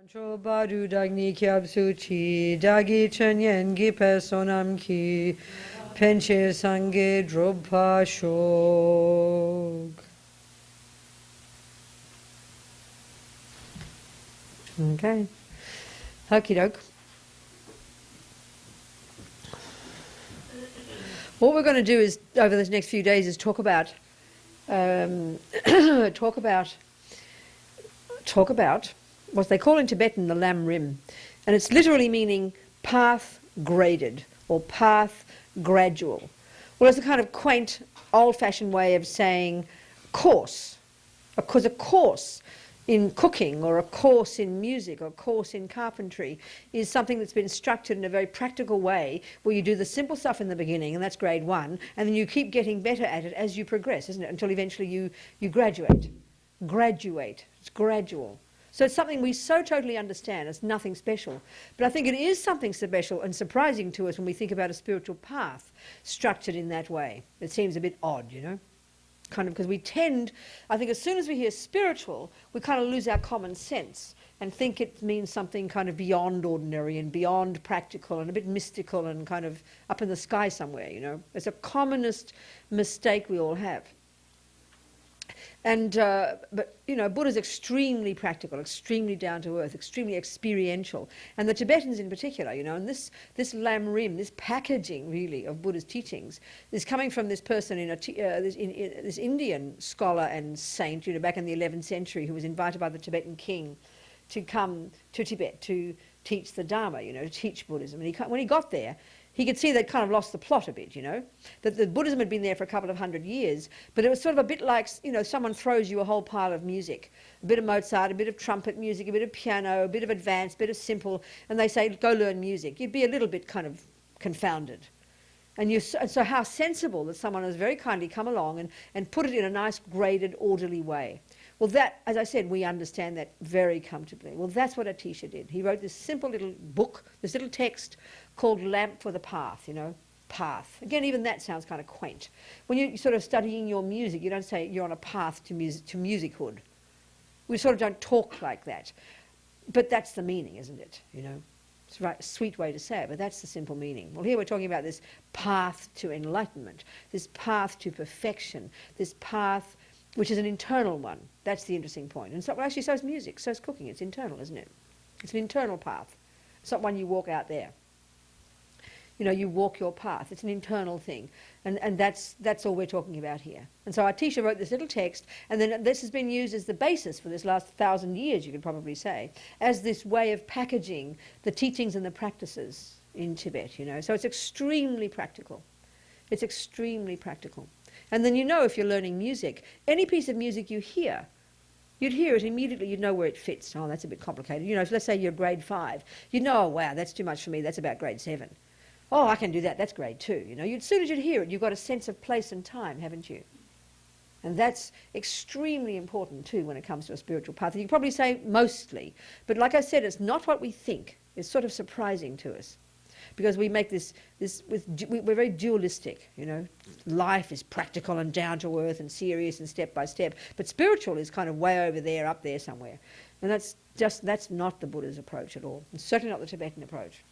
Cho baru dagni kyab suchi dagi chenyen gi personam ki penche sange droppa shog. Okay. Okie doke. What we're going to do is, over the next few days, is talk about what they call in Tibetan the lam rim, and it's literally meaning path graded or path gradual. Well, it's a kind of quaint, old-fashioned way of saying course, because a course in cooking or a course in music or a course in carpentry is something that's been structured in a very practical way where you do the simple stuff in the beginning, and that's grade one, and then you keep getting better at it as you progress, isn't it, until eventually you graduate. It's gradual. So it's something we so totally understand. It's nothing special. But I think it is something special and surprising to us when we think about a spiritual path structured in that way. It seems a bit odd, you know, kind of, because we tend, I think as soon as we hear spiritual, we kind of lose our common sense and think it means something kind of beyond ordinary and beyond practical and a bit mystical and kind of up in the sky somewhere, you know. It's a commonest mistake we all have. And, but, you know, Buddha's extremely practical, extremely down-to-earth, extremely experiential. And the Tibetans in particular, you know, and this lam rim, this packaging, really, of Buddha's teachings is coming from this person, this Indian scholar and saint, you know, back in the 11th century, who was invited by the Tibetan king to come to Tibet to teach the Dharma, you know, to teach Buddhism. And when he got there, he could see they'd kind of lost the plot a bit, you know, that the Buddhism had been there for a couple of hundred years, but it was sort of a bit like, you know, someone throws you a whole pile of music, a bit of Mozart, a bit of trumpet music, a bit of piano, a bit of advanced, a bit of simple, and they say, go learn music. You'd be a little bit kind of confounded. And so how sensible that someone has very kindly come along and put it in a nice, graded, orderly way. Well, that, as I said, we understand that very comfortably. Well, that's what Atisha did. He wrote this simple little book, this little text called Lamp for the Path, you know, path. Again, even that sounds kind of quaint. When you're sort of studying your music, you don't say you're on a path to musichood. We sort of don't talk like that. But that's the meaning, isn't it? You know, it's a sweet way to say it, but that's the simple meaning. Well, here we're talking about this path to enlightenment, this path to perfection, this path which is an internal one. That's the interesting point. And so, well, actually, so is music, so is cooking. It's internal, isn't it? It's an internal path. It's not one you walk out there. You know, you walk your path. It's an internal thing. And that's all we're talking about here. And so Atisha wrote this little text, and then this has been used as the basis for this last 1,000 years, you could probably say, as this way of packaging the teachings and the practices in Tibet, you know. So it's extremely practical. It's extremely practical. And then you know, if you're learning music, any piece of music you hear, you'd hear it immediately, you'd know where it fits. Oh, that's a bit complicated. You know, if let's say you're grade 5, you'd know, oh, wow, that's too much for me, that's about grade 7. Oh, I can do that, that's grade 2. You know, as soon as you'd hear it, you've got a sense of place and time, haven't you? And that's extremely important too when it comes to a spiritual path. You can probably say mostly, but like I said, it's not what we think. It's sort of surprising to us. Because we make we're very dualistic, you know. Life is practical and down to earth and serious and step by step. But spiritual is kind of way over there, up there somewhere. And that's not the Buddha's approach at all. And certainly not the Tibetan approach.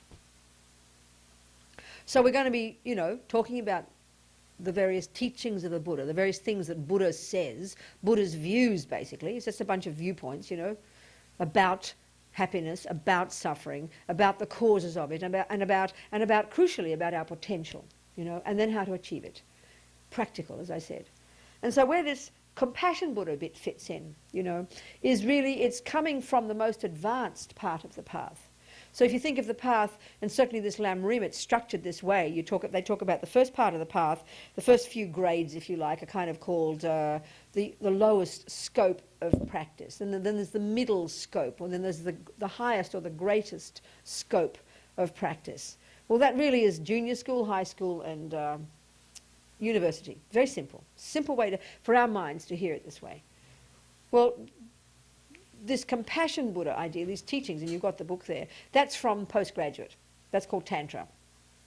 So we're going to be, you know, talking about the various teachings of the Buddha, the various things that Buddha says, Buddha's views basically. It's just a bunch of viewpoints, you know, about happiness, about suffering, about the causes of it, and about crucially about our potential, you know, and then how to achieve it. Practical, as I said. And so where this compassion Buddha bit fits in, you know, is really, it's coming from the most advanced part of the path. So if you think of the path, and certainly this lam rim, it's structured this way. They talk about the first part of the path, the first few grades, if you like, are kind of called the lowest scope of practice. And then there's the middle scope, and then there's the highest or the greatest scope of practice. Well, that really is junior school, high school, and university. Very simple. Simple way for our minds to hear it this way. Well, this compassion Buddha idea, these teachings, and you've got the book there, that's from postgraduate. That's called Tantra.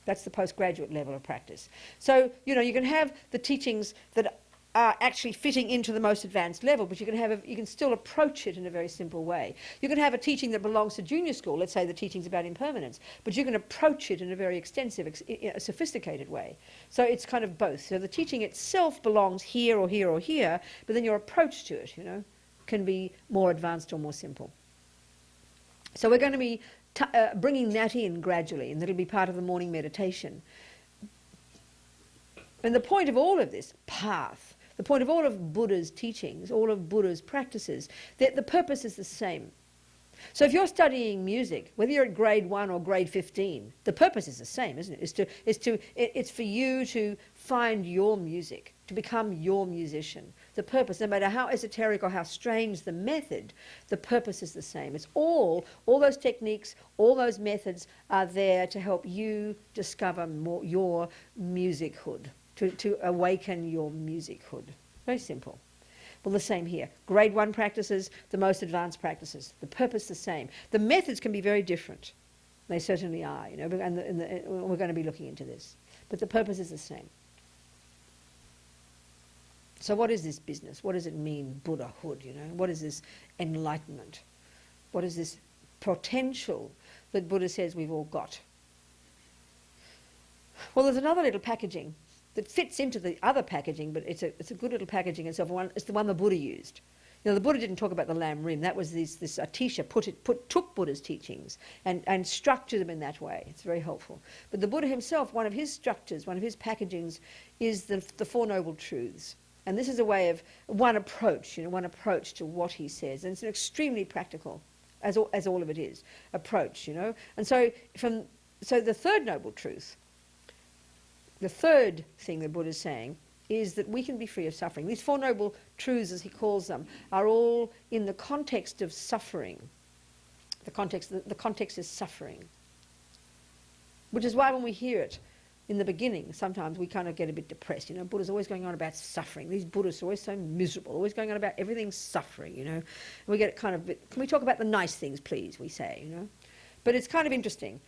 That's the postgraduate level of practice. So, you know, you can have the teachings that are actually fitting into the most advanced level, but you can still approach it in a very simple way. You can have a teaching that belongs to junior school, let's say the teaching's about impermanence, but you can approach it in a very extensive, sophisticated way. So it's kind of both. So the teaching itself belongs here or here or here, but then your approach to it, can be more advanced or more simple. So we're going to be bringing that in gradually, and that'll be part of the morning meditation. And the point of all of this path, the point of all of Buddha's teachings, all of Buddha's practices, that the purpose is the same. So if you're studying music, whether you're at grade 1 or grade 15, the purpose is the same, isn't it? It's for you to find your music, to become your musician. The purpose, no matter how esoteric or how strange the method, the purpose is the same. It's all those techniques, all those methods are there to help you discover your musichood, to awaken your musichood. Very simple. Well, the same here. Grade 1 practices, the most advanced practices. The purpose the same. The methods can be very different. They certainly are, and we're going to be looking into this. But the purpose is the same. So what is this business? What does it mean, Buddhahood, What is this enlightenment? What is this potential that Buddha says we've all got? Well, there's another little packaging that fits into the other packaging, but it's a good little packaging itself. It's the one the Buddha used. The Buddha didn't talk about the lamb rim. That was this Atisha took Buddha's teachings and structured them in that way. It's very helpful. But the Buddha himself, one of his structures, one of his packagings, is the Four Noble Truths. And this is a way of one approach to what he says. And it's an extremely practical, as all of it is, approach, And so the third noble truth, the third thing the Buddha is saying is that we can be free of suffering. These Four Noble Truths, as he calls them, are all in the context of suffering. The context is suffering. Which is why when we hear it in the beginning, sometimes we kind of get a bit depressed. Buddha's always going on about suffering. These Buddhists are always so miserable, always going on about everything suffering, And we get kind of a bit, can we talk about the nice things, please, we say, But it's kind of interesting.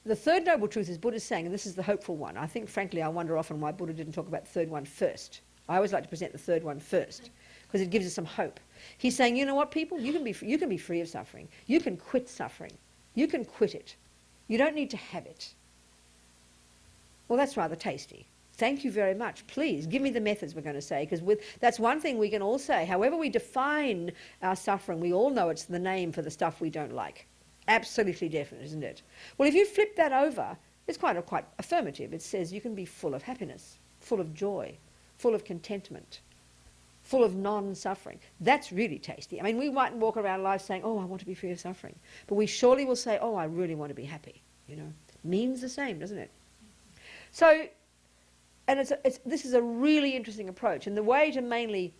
The third noble truth is Buddha's saying, and this is the hopeful one. I think, frankly, I wonder often why Buddha didn't talk about the third one first. I always like to present the third one first, because it gives us some hope. He's saying, you know what, people? You can be free of suffering. You can quit suffering. You can quit it. You don't need to have it. Well, that's rather tasty. Thank you very much. Please, give me the methods, we're going to say, because that's one thing we can all say. However we define our suffering, we all know it's the name for the stuff we don't like. Absolutely definite, isn't it? Well, if you flip that over, it's quite affirmative. It says you can be full of happiness, full of joy, full of contentment, full of non-suffering. That's really tasty. I mean, we mightn't walk around life saying, oh, I want to be free of suffering. But we surely will say, oh, I really want to be happy. Means the same, doesn't it? So, and this is a really interesting approach. And the way to mainly,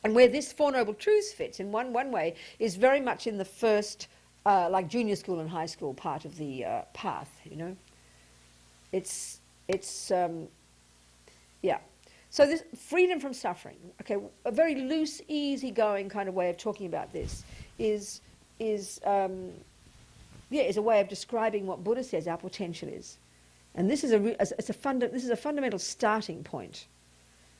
and where this Four Noble Truths fits in one way, is very much in the first, like junior school and high school part of the path, yeah. So this freedom from suffering, okay, a very loose, easy-going kind of way of talking about this is a way of describing what Buddha says our potential is. And this is a fundamental starting point,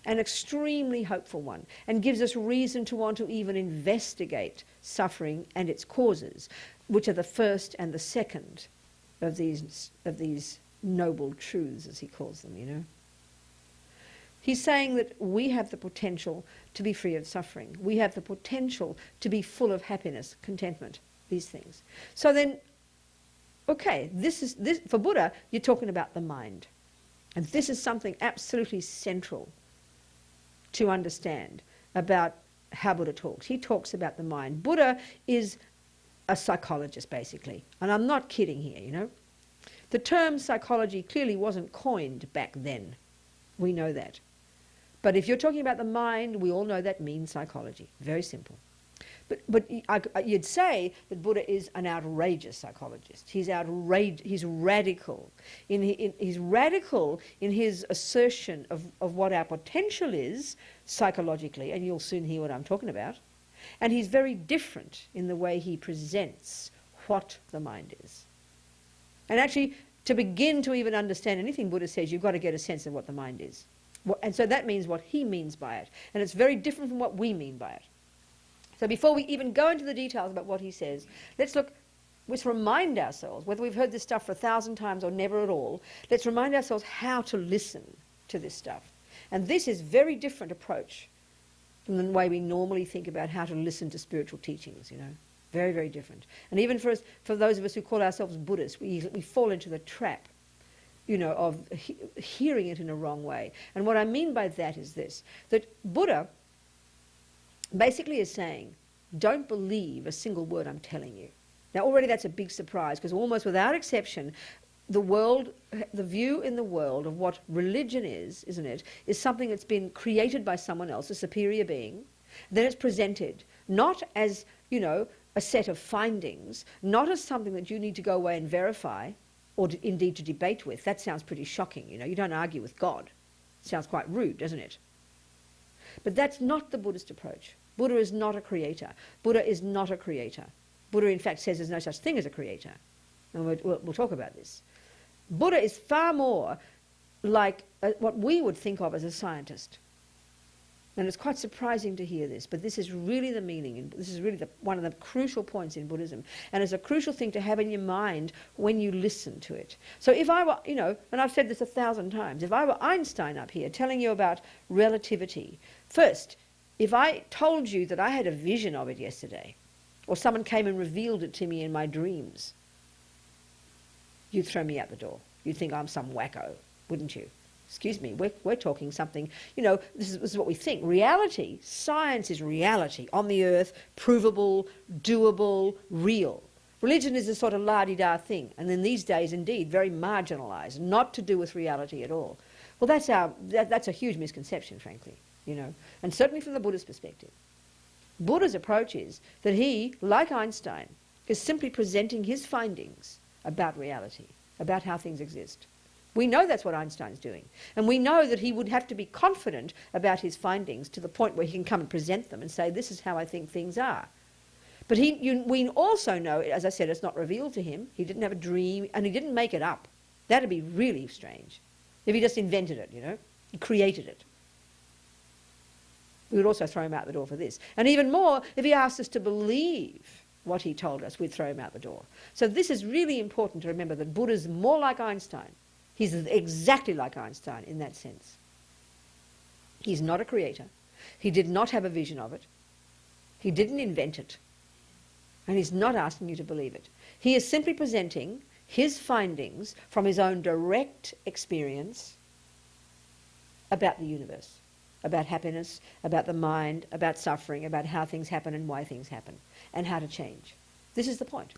an extremely hopeful one, and gives us reason to want to even investigate suffering and its causes, which are the first and the second of these noble truths, as he calls them, He's saying that we have the potential to be free of suffering. We have the potential to be full of happiness, contentment, these things. So then, okay, this for Buddha, you're talking about the mind. And this is something absolutely central to understand about how Buddha talks. He talks about the mind. Buddha is a psychologist, basically. And I'm not kidding here, The term psychology clearly wasn't coined back then. We know that. But if you're talking about the mind, we all know that means psychology. Very simple. But you'd say that Buddha is an outrageous psychologist. He's radical. He's radical in his assertion of what our potential is psychologically, and you'll soon hear what I'm talking about. And he's very different in the way he presents what the mind is. And actually, to begin to even understand anything Buddha says, you've got to get a sense of what the mind is. And so that means what he means by it. And it's very different from what we mean by it. So before we even go into the details about what he says, let's remind ourselves, whether we've heard this stuff for 1,000 times or never at all, let's remind ourselves how to listen to this stuff. And this is very different approach from the way we normally think about how to listen to spiritual teachings, you know. Very, very different. And even for those of us who call ourselves Buddhists, we fall into the trap, you know, of hearing it in a wrong way. And what I mean by that is this, that Buddha basically is saying, don't believe a single word I'm telling you. Now already that's a big surprise, because almost without exception, the view in the world of what religion is, isn't it, is something that's been created by someone else, a superior being. Then it's presented not as, you know, a set of findings, not as something that you need to go away and verify, or indeed to debate with. That sounds pretty shocking, you know. You don't argue with God. It sounds quite rude, doesn't it? But that's not the Buddhist approach. Buddha is not a creator. Buddha is not a creator. Buddha, in fact, says there's no such thing as a creator. And we'll talk about this. Buddha is far more like what we would think of as a scientist. And it's quite surprising to hear this, but this is really the meaning, and this is really one of the crucial points in Buddhism, and it's a crucial thing to have in your mind when you listen to it. So if I were, you know, and I've said this 1,000 times, if I were Einstein up here telling you about relativity, first, if I told you that I had a vision of it yesterday, or someone came and revealed it to me in my dreams, you'd throw me out the door. You'd think I'm some wacko, wouldn't you? Excuse me, we're talking something, you know, this is what we think. Reality, science is reality, on the earth, provable, doable, real. Religion is a sort of la-di-da thing, and in these days, indeed, very marginalised, not to do with reality at all. Well, that's a huge misconception, frankly, you know, and certainly from the Buddhist perspective. Buddha's approach is that he, like Einstein, is simply presenting his findings about reality, about how things exist. We know that's what Einstein's doing. And we know that he would have to be confident about his findings to the point where he can come and present them and say, this is how I think things are. But we also know, as I said, it's not revealed to him. He didn't have a dream, and he didn't make it up. That'd be really strange if he just invented it, you know. He created it. We would also throw him out the door for this. And even more, if he asked us to believe what he told us, we'd throw him out the door. So this is really important to remember, that Buddha's more like Einstein. He's exactly like Einstein in that sense. He's not a creator. He did not have a vision of it. He didn't invent it. And he's not asking you to believe it. He is simply presenting his findings from his own direct experience about the universe, about happiness, about the mind, about suffering, about how things happen and why things happen, and how to change. This is the point.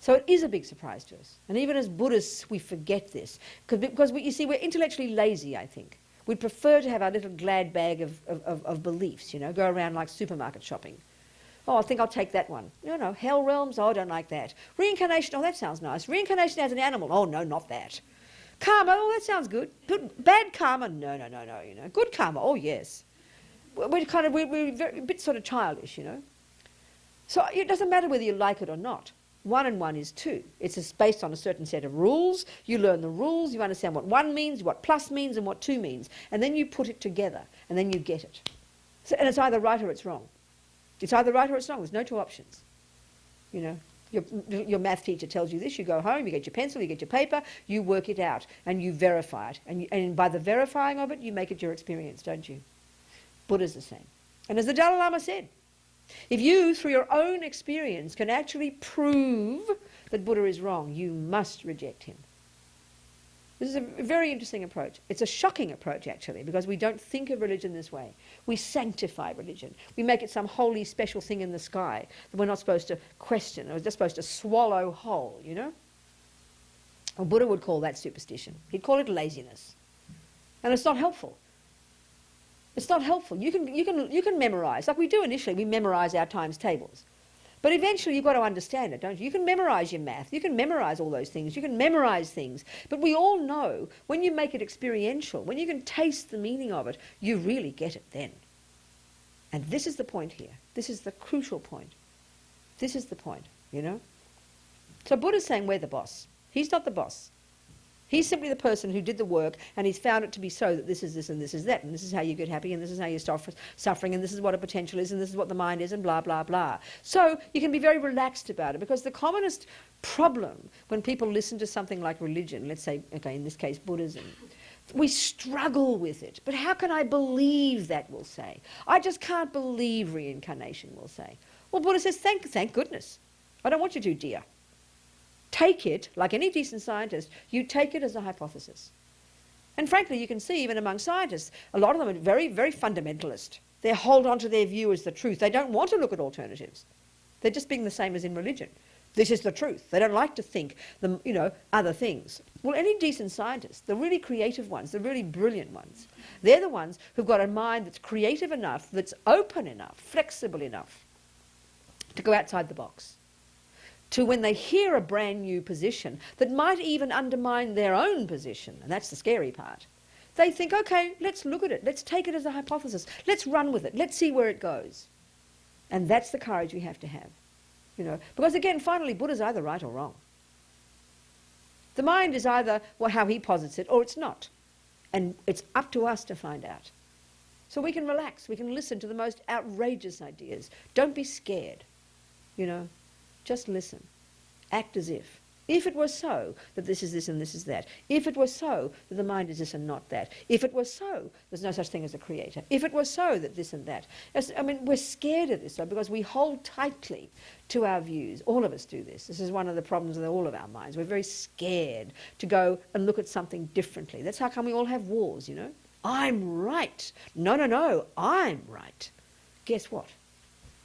So it is a big surprise to us. And even as Buddhists, we forget this. Because you see, we're intellectually lazy, I think. We'd prefer to have our little glad bag of beliefs, you know, go around like supermarket shopping. Oh, I think I'll take that one. No, hell realms, oh, I don't like that. Reincarnation, oh, that sounds nice. Reincarnation as an animal, oh, no, not that. Karma, oh, that sounds good. Bad karma, no, you know. Good karma, oh, yes. We're a bit sort of childish, you know. So it doesn't matter whether you like it or not. 1 and 1 is 2. It's based on a certain set of rules. You learn the rules, you understand what 1 means, what plus means, and what 2 means. And then you put it together, and then you get it. So, and it's either right or it's wrong. It's either right or it's wrong. There's no 2 options. You know, your math teacher tells you this, you go home, you get your pencil, you get your paper, you work it out, and you verify it. And by the verifying of it, you make it your experience, don't you? Buddha's the same. And as the Dalai Lama said, if you, through your own experience, can actually prove that Buddha is wrong, you must reject him. This is a very interesting approach. It's a shocking approach, actually, because we don't think of religion this way. We sanctify religion. We make it some holy, special thing in the sky that we're not supposed to question, or just supposed to swallow whole, you know? Well, Buddha would call that superstition. He'd call it laziness. And it's not helpful. It's not helpful. You can memorise, like we do initially, we memorise our times tables. But eventually you've got to understand it, don't you? You can memorise your math, you can memorise all those things, you can memorise things. But we all know, when you make it experiential, when you can taste the meaning of it, you really get it then. And this is the point here. This is the crucial point. This is the point, you know? So Buddha's saying we're the boss. He's not the boss. He's simply the person who did the work, and he's found it to be so that this is this and this is that, and this is how you get happy, and this is how you stop suffering, and this is what a potential is, and this is what the mind is, and blah, blah, blah. So you can be very relaxed about it, because the commonest problem when people listen to something like religion, let's say, okay, in this case, Buddhism, we struggle with it. But how can I believe that, we'll say? I just can't believe reincarnation, we'll say. Well, Buddha says, thank goodness. I don't want you to, dear. Take it, like any decent scientist, you take it as a hypothesis. And frankly, you can see even among scientists, a lot of them are very, very fundamentalist. They hold on to their view as the truth. They don't want to look at alternatives. They're just being the same as in religion. This is the truth. They don't like to think, other things. Well, any decent scientist, the really creative ones, the really brilliant ones, they're the ones who've got a mind that's creative enough, that's open enough, flexible enough to go outside the box. To when they hear a brand new position that might even undermine their own position, and that's the scary part, they think, okay, let's look at it. Let's take it as a hypothesis. Let's run with it. Let's see where it goes. And that's the courage we have to have. Because again, finally, Buddha's either right or wrong. The mind is either how he posits it, or it's not. And it's up to us to find out. So we can relax. We can listen to the most outrageous ideas. Don't be scared. Just listen. Act as if. If it were so that this is this and this is that. If it were so that the mind is this and not that. If it were so, there's no such thing as a creator. If it were so that this and that. We're scared of this though, because we hold tightly to our views. All of us do this. This is one of the problems with all of our minds. We're very scared to go and look at something differently. That's how come we all have wars, I'm right. No, I'm right. Guess what?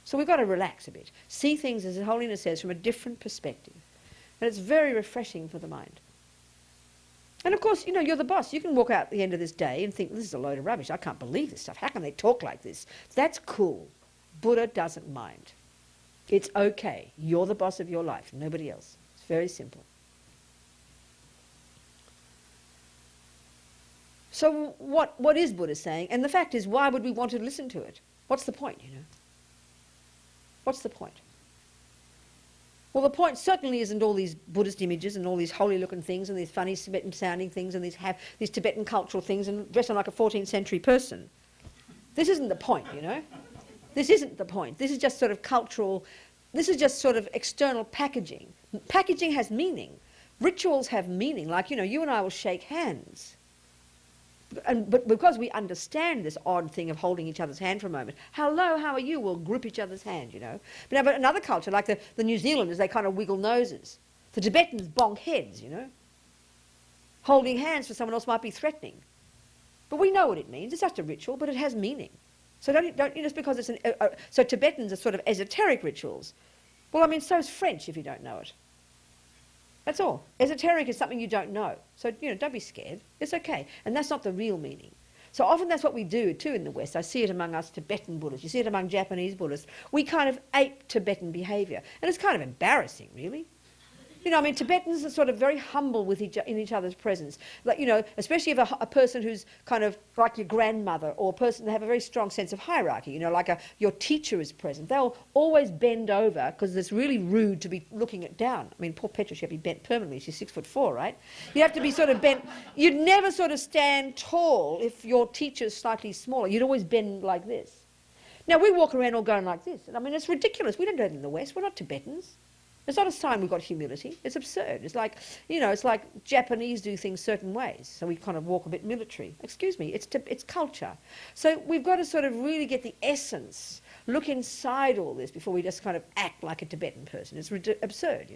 So we've got to relax a bit. See things, as His Holiness says, from a different perspective. And it's very refreshing for the mind. And of course, you're the boss. You can walk out at the end of this day and think, this is a load of rubbish. I can't believe this stuff. How can they talk like this? That's cool. Buddha doesn't mind. It's okay. You're the boss of your life, nobody else. It's very simple. So what is Buddha saying? And the fact is, why would we want to listen to it? What's the point, What's the point? Well, the point certainly isn't all these Buddhist images and all these holy-looking things and these funny Tibetan-sounding things and these Tibetan cultural things and dressing like a 14th century person. This isn't the point, This isn't the point. This is just sort of cultural, this is just sort of external packaging. Packaging has meaning. Rituals have meaning. Like, you and I will shake hands. But because we understand this odd thing of holding each other's hand for a moment, hello, how are you? We'll grip each other's hand, But another culture, like the New Zealanders, they kind of wiggle noses. The Tibetans bonk heads, Holding hands for someone else might be threatening. But we know what it means. It's just a ritual, but it has meaning. So don't just because it's so Tibetans are sort of esoteric rituals. Well, so is French if you don't know it. That's all. Esoteric is something you don't know. So, don't be scared. It's okay. And that's not the real meaning. So often that's what we do too in the West. I see it among us Tibetan Buddhists. You see it among Japanese Buddhists. We kind of ape Tibetan behaviour. And it's kind of embarrassing, really. Tibetans are sort of very humble in each other's presence. Like, especially if a person who's kind of like your grandmother or a person that have a very strong sense of hierarchy, like your teacher is present. They'll always bend over because it's really rude to be looking it down. Poor Petra, she'll be bent permanently. She's 6'4", right? You have to be sort of bent. You'd never sort of stand tall if your teacher's slightly smaller. You'd always bend like this. Now, we walk around all going like this. It's ridiculous. We don't do it in the West. We're not Tibetans. It's not a sign we've got humility. It's absurd. It's like, it's like Japanese do things certain ways. So we kind of walk a bit military. Excuse me, it's culture. So we've got to sort of really get the essence, look inside all this before we just kind of act like a Tibetan person. It's absurd,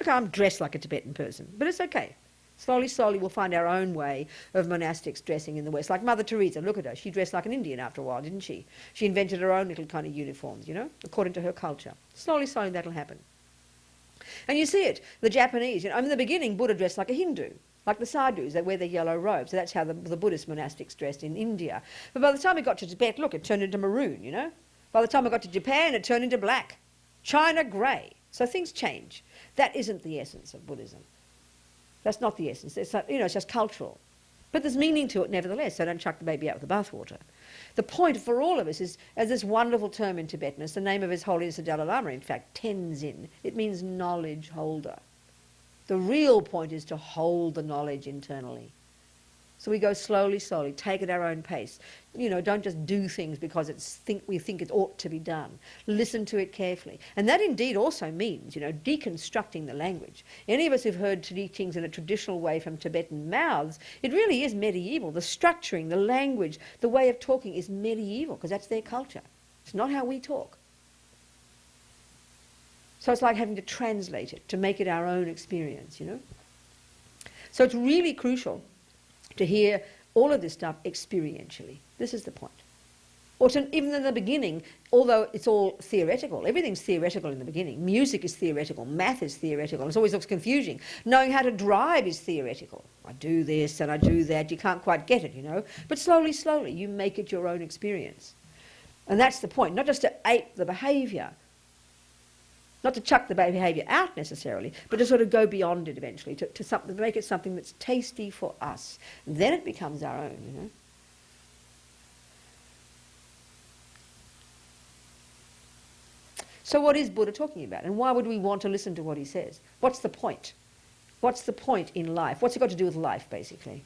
Okay, I'm dressed like a Tibetan person, but it's okay. Slowly, slowly we'll find our own way of monastics dressing in the West. Like Mother Teresa, look at her. She dressed like an Indian after a while, didn't she? She invented her own little kind of uniforms, according to her culture. Slowly, slowly that'll happen. And you see it, the Japanese, in the beginning Buddha dressed like a Hindu, like the sadhus, they wear their yellow robes. So that's how the Buddhist monastics dressed in India. But by the time we got to Tibet, look, it turned into maroon, By the time we got to Japan, it turned into black. China, grey. So things change. That isn't the essence of Buddhism. That's not the essence. It's not, it's just cultural. But there's meaning to it nevertheless, so don't chuck the baby out with the bathwater. The point for all of us is, as this wonderful term in Tibetan, it's the name of His Holiness the Dalai Lama, in fact, Tenzin. It means knowledge holder. The real point is to hold the knowledge internally. So we go slowly, slowly, take it at our own pace. You know, don't just do things because we think it ought to be done. Listen to it carefully. And that indeed also means, you know, deconstructing the language. Any of us who've heard teachings in a traditional way from Tibetan mouths, it really is medieval. The structuring, the language, the way of talking is medieval because that's their culture. It's not how we talk. So it's like having to translate it, to make it our own experience, you know. So it's really crucial to hear all of this stuff experientially. This is the point. Or to, even in the beginning, although it's all theoretical, everything's theoretical in the beginning. Music is theoretical, math is theoretical, it always looks confusing. Knowing how to drive is theoretical. I do this and I do that, you can't quite get it, you know. But slowly, slowly, you make it your own experience. And that's the point, not just to ape the behaviour, not to chuck the behaviour out necessarily, but to sort of go beyond it eventually, to make it something that's tasty for us. And then it becomes our own, you know. So what is Buddha talking about? And why would we want to listen to what he says? What's the point? What's the point in life? What's it got to do with life, basically?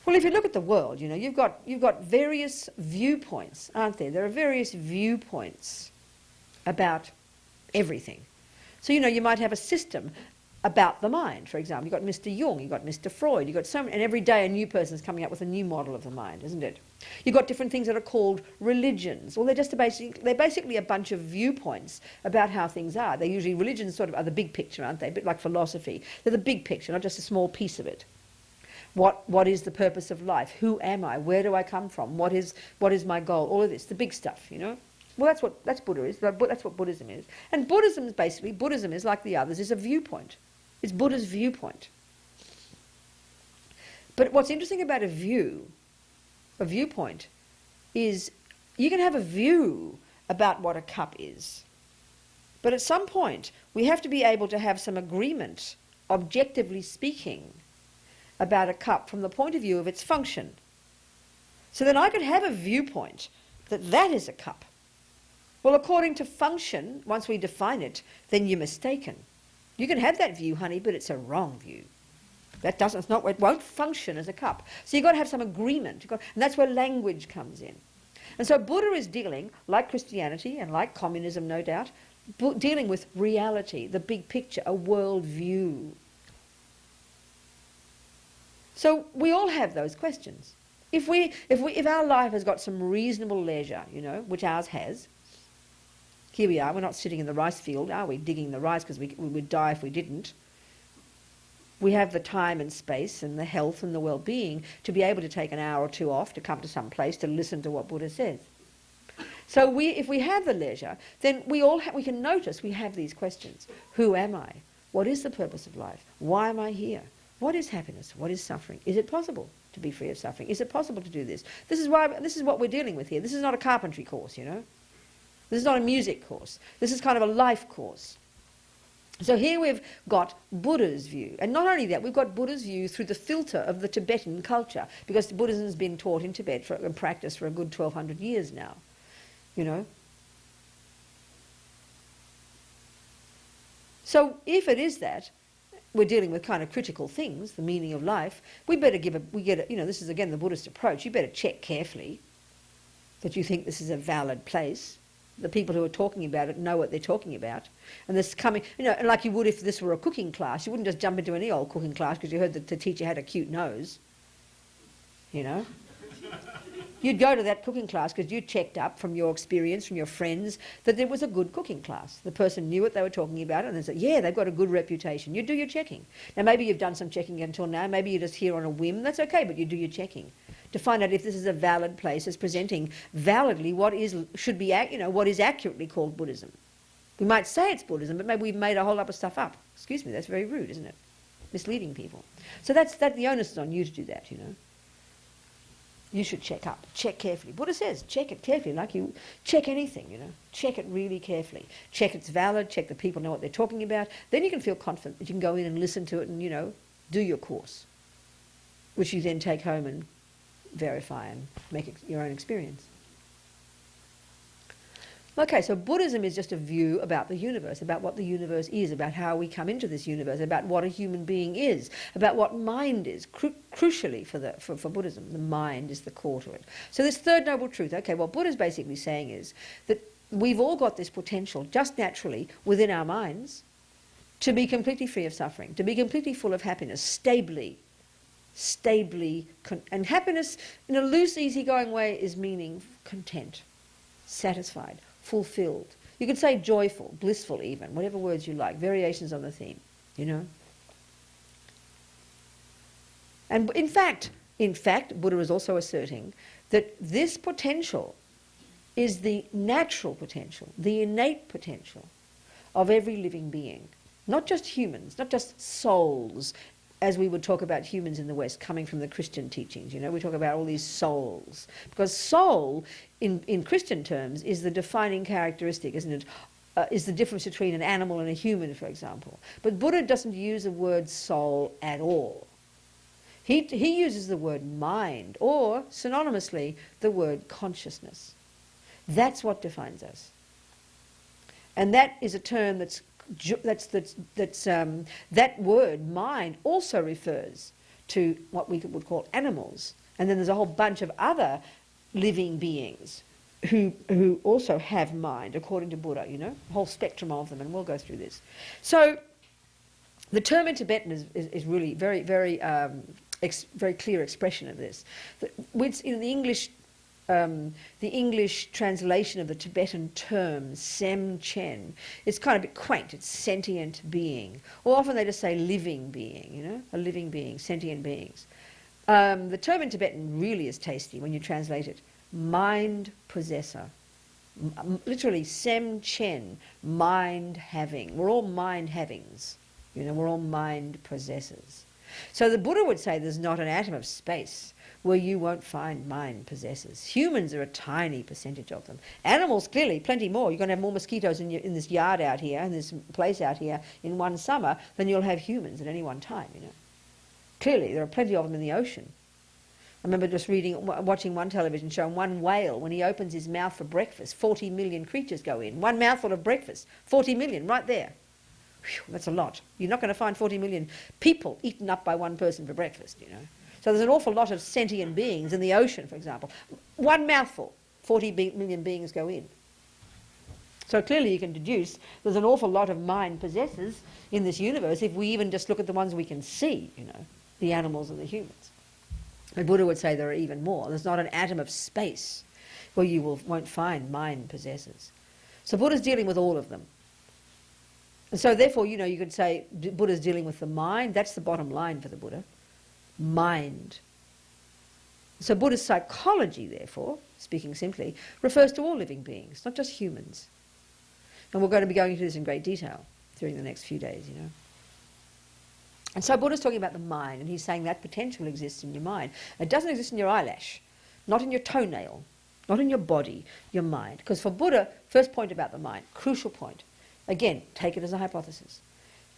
Well, if you look at the world, you know, you've got various viewpoints, aren't there? There are various viewpoints about everything. So, you know, you might have a system about the mind, for example. You've got Mr. Jung, you've got Mr. Freud, you've got so many, and every day a new person's coming up with a new model of the mind, isn't it? You've got different things that are called religions. Well, they're basically a bunch of viewpoints about how things are. They're usually, religions sort of are the big picture, aren't they? A bit like philosophy. They're the big picture, not just a small piece of it. What is the purpose of life? Who am I? Where do I come from? What is my goal? All of this, the big stuff, you know. Well, that's Buddha is. That's what Buddhism is. And Buddhism is like the others, is a viewpoint. It's Buddha's viewpoint. But what's interesting about a viewpoint, is you can have a view about what a cup is. But at some point, we have to be able to have some agreement, objectively speaking, about a cup from the point of view of its function. So then I could have a viewpoint that is a cup. Well, according to function, once we define it, then you're mistaken. You can have that view, honey, but it's a wrong view. It won't function as a cup. So you've got to have some agreement. And that's where language comes in. And so Buddha is dealing, like Christianity and like communism, no doubt, dealing with reality, the big picture, a world view. So we all have those questions. If our life has got some reasonable leisure, you know, which ours has, here we are, we're not sitting in the rice field, are we, digging the rice because we would die if we didn't. We have the time and space and the health and the well-being to be able to take an hour or two off to come to some place to listen to what Buddha says. So if we have the leisure, then we can notice we have these questions. Who am I? What is the purpose of life? Why am I here? What is happiness? What is suffering? Is it possible to be free of suffering? Is it possible to do this? This is what we're dealing with here. This is not a carpentry course, you know. This is not a music course. This is kind of a life course. So here we've got Buddha's view. And not only that, we've got Buddha's view through the filter of the Tibetan culture, because Buddhism has been taught in Tibet and practiced for a good 1,200 years now, you know. So if it is that, we're dealing with kind of critical things, the meaning of life, you know, this is again the Buddhist approach, you better check carefully that you think this is a valid place. The people who are talking about it know what they're talking about. And this coming, you know, like you would if this were a cooking class. You wouldn't just jump into any old cooking class because you heard that the teacher had a cute nose, you know. You'd go to that cooking class because you checked up from your experience, from your friends, that there was a good cooking class. The person knew what they were talking about and they said, yeah, they've got a good reputation. You do your checking. Now, maybe you've done some checking until now. Maybe you're just here on a whim. That's okay, but you do your checking to find out if this is a valid place, is presenting validly what is accurately called Buddhism. We might say it's Buddhism, but maybe we've made a whole lot of stuff up. Excuse me, that's very rude, isn't it? Misleading people. So the onus is on you to do that, you know. You should check up, check carefully. Buddha says, check it carefully, like you check anything, you know. Check it really carefully. Check it's valid, check the people know what they're talking about. Then you can feel confident that you can go in and listen to it and, you know, do your course, which you then take home and verify and make it your own experience. Okay, so Buddhism is just a view about the universe, about what the universe is, about how we come into this universe, about what a human being is, about what mind is. Crucially for Buddhism, the mind is the core to it. So this third noble truth, okay, what Buddha's basically saying is that we've all got this potential just naturally within our minds to be completely free of suffering, to be completely full of happiness, stably, and happiness in a loose, easygoing way is meaning content, satisfied, fulfilled. You could say joyful, blissful even, whatever words you like, variations on the theme, you know. And in fact, Buddha is also asserting that this potential is the natural potential, the innate potential of every living being. Not just humans, not just souls, as we would talk about humans in the West coming from the Christian teachings. You know, we talk about all these souls. Because soul, in Christian terms, is the defining characteristic, isn't it? Is the difference between an animal and a human, for example. But Buddha doesn't use the word soul at all. He uses the word mind, or synonymously, the word consciousness. That's what defines us. And that is a term that word, mind, also refers to what we would call animals. And then there's a whole bunch of other living beings who also have mind, according to Buddha, you know, a whole spectrum of them, and we'll go through this. So the term in Tibetan is really very, very, very clear expression of this. In the English translation of the Tibetan term sem chen, it's kind of a bit quaint. It's sentient being, or often they just say living being. You know, a living being, sentient beings. The term in Tibetan really is tasty when you translate it. Mind possessor, literally sem chen, mind having. We're all mind havings. You know, we're all mind possessors. So the Buddha would say there's not an atom of space where you won't find mind possessors. Humans are a tiny percentage of them. Animals, clearly, plenty more. You're going to have more mosquitoes in this yard out here, in this place out here in one summer than you'll have humans at any one time, you know. Clearly, there are plenty of them in the ocean. I remember just watching one television show, and one whale, when he opens his mouth for breakfast, 40 million creatures go in. One mouthful of breakfast, 40 million, right there. Whew, that's a lot. You're not going to find 40 million people eaten up by one person for breakfast, you know. So there's an awful lot of sentient beings in the ocean, for example. One mouthful, 40 million beings go in. So clearly you can deduce there's an awful lot of mind possessors in this universe if we even just look at the ones we can see, you know, the animals and the humans. And Buddha would say there are even more. There's not an atom of space where you won't find mind possessors. So Buddha's dealing with all of them. And so therefore, you know, you could say Buddha's dealing with the mind. That's the bottom line for the Buddha. Mind. So Buddhist psychology, therefore, speaking simply, refers to all living beings, not just humans. And we're going to be going into this in great detail during the next few days, you know. And so Buddha's talking about the mind, and he's saying that potential exists in your mind. It doesn't exist in your eyelash, not in your toenail, not in your body, your mind. Because for Buddha, first point about the mind, crucial point. Again, take it as a hypothesis.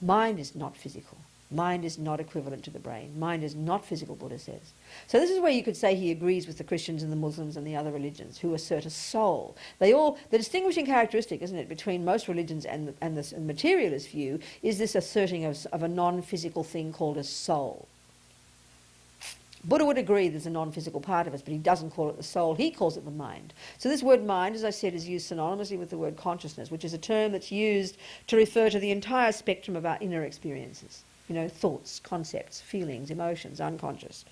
Mind is not physical. Mind is not equivalent to the brain. Mind is not physical, Buddha says. So this is where you could say he agrees with the Christians and the Muslims and the other religions who assert a soul. The distinguishing characteristic, isn't it, between most religions and the materialist view is this asserting of a non-physical thing called a soul. Buddha would agree there's a non-physical part of us, but he doesn't call it the soul. He calls it the mind. So this word mind, as I said, is used synonymously with the word consciousness, which is a term that's used to refer to the entire spectrum of our inner experiences. You know, thoughts, concepts, feelings, emotions, unconscious,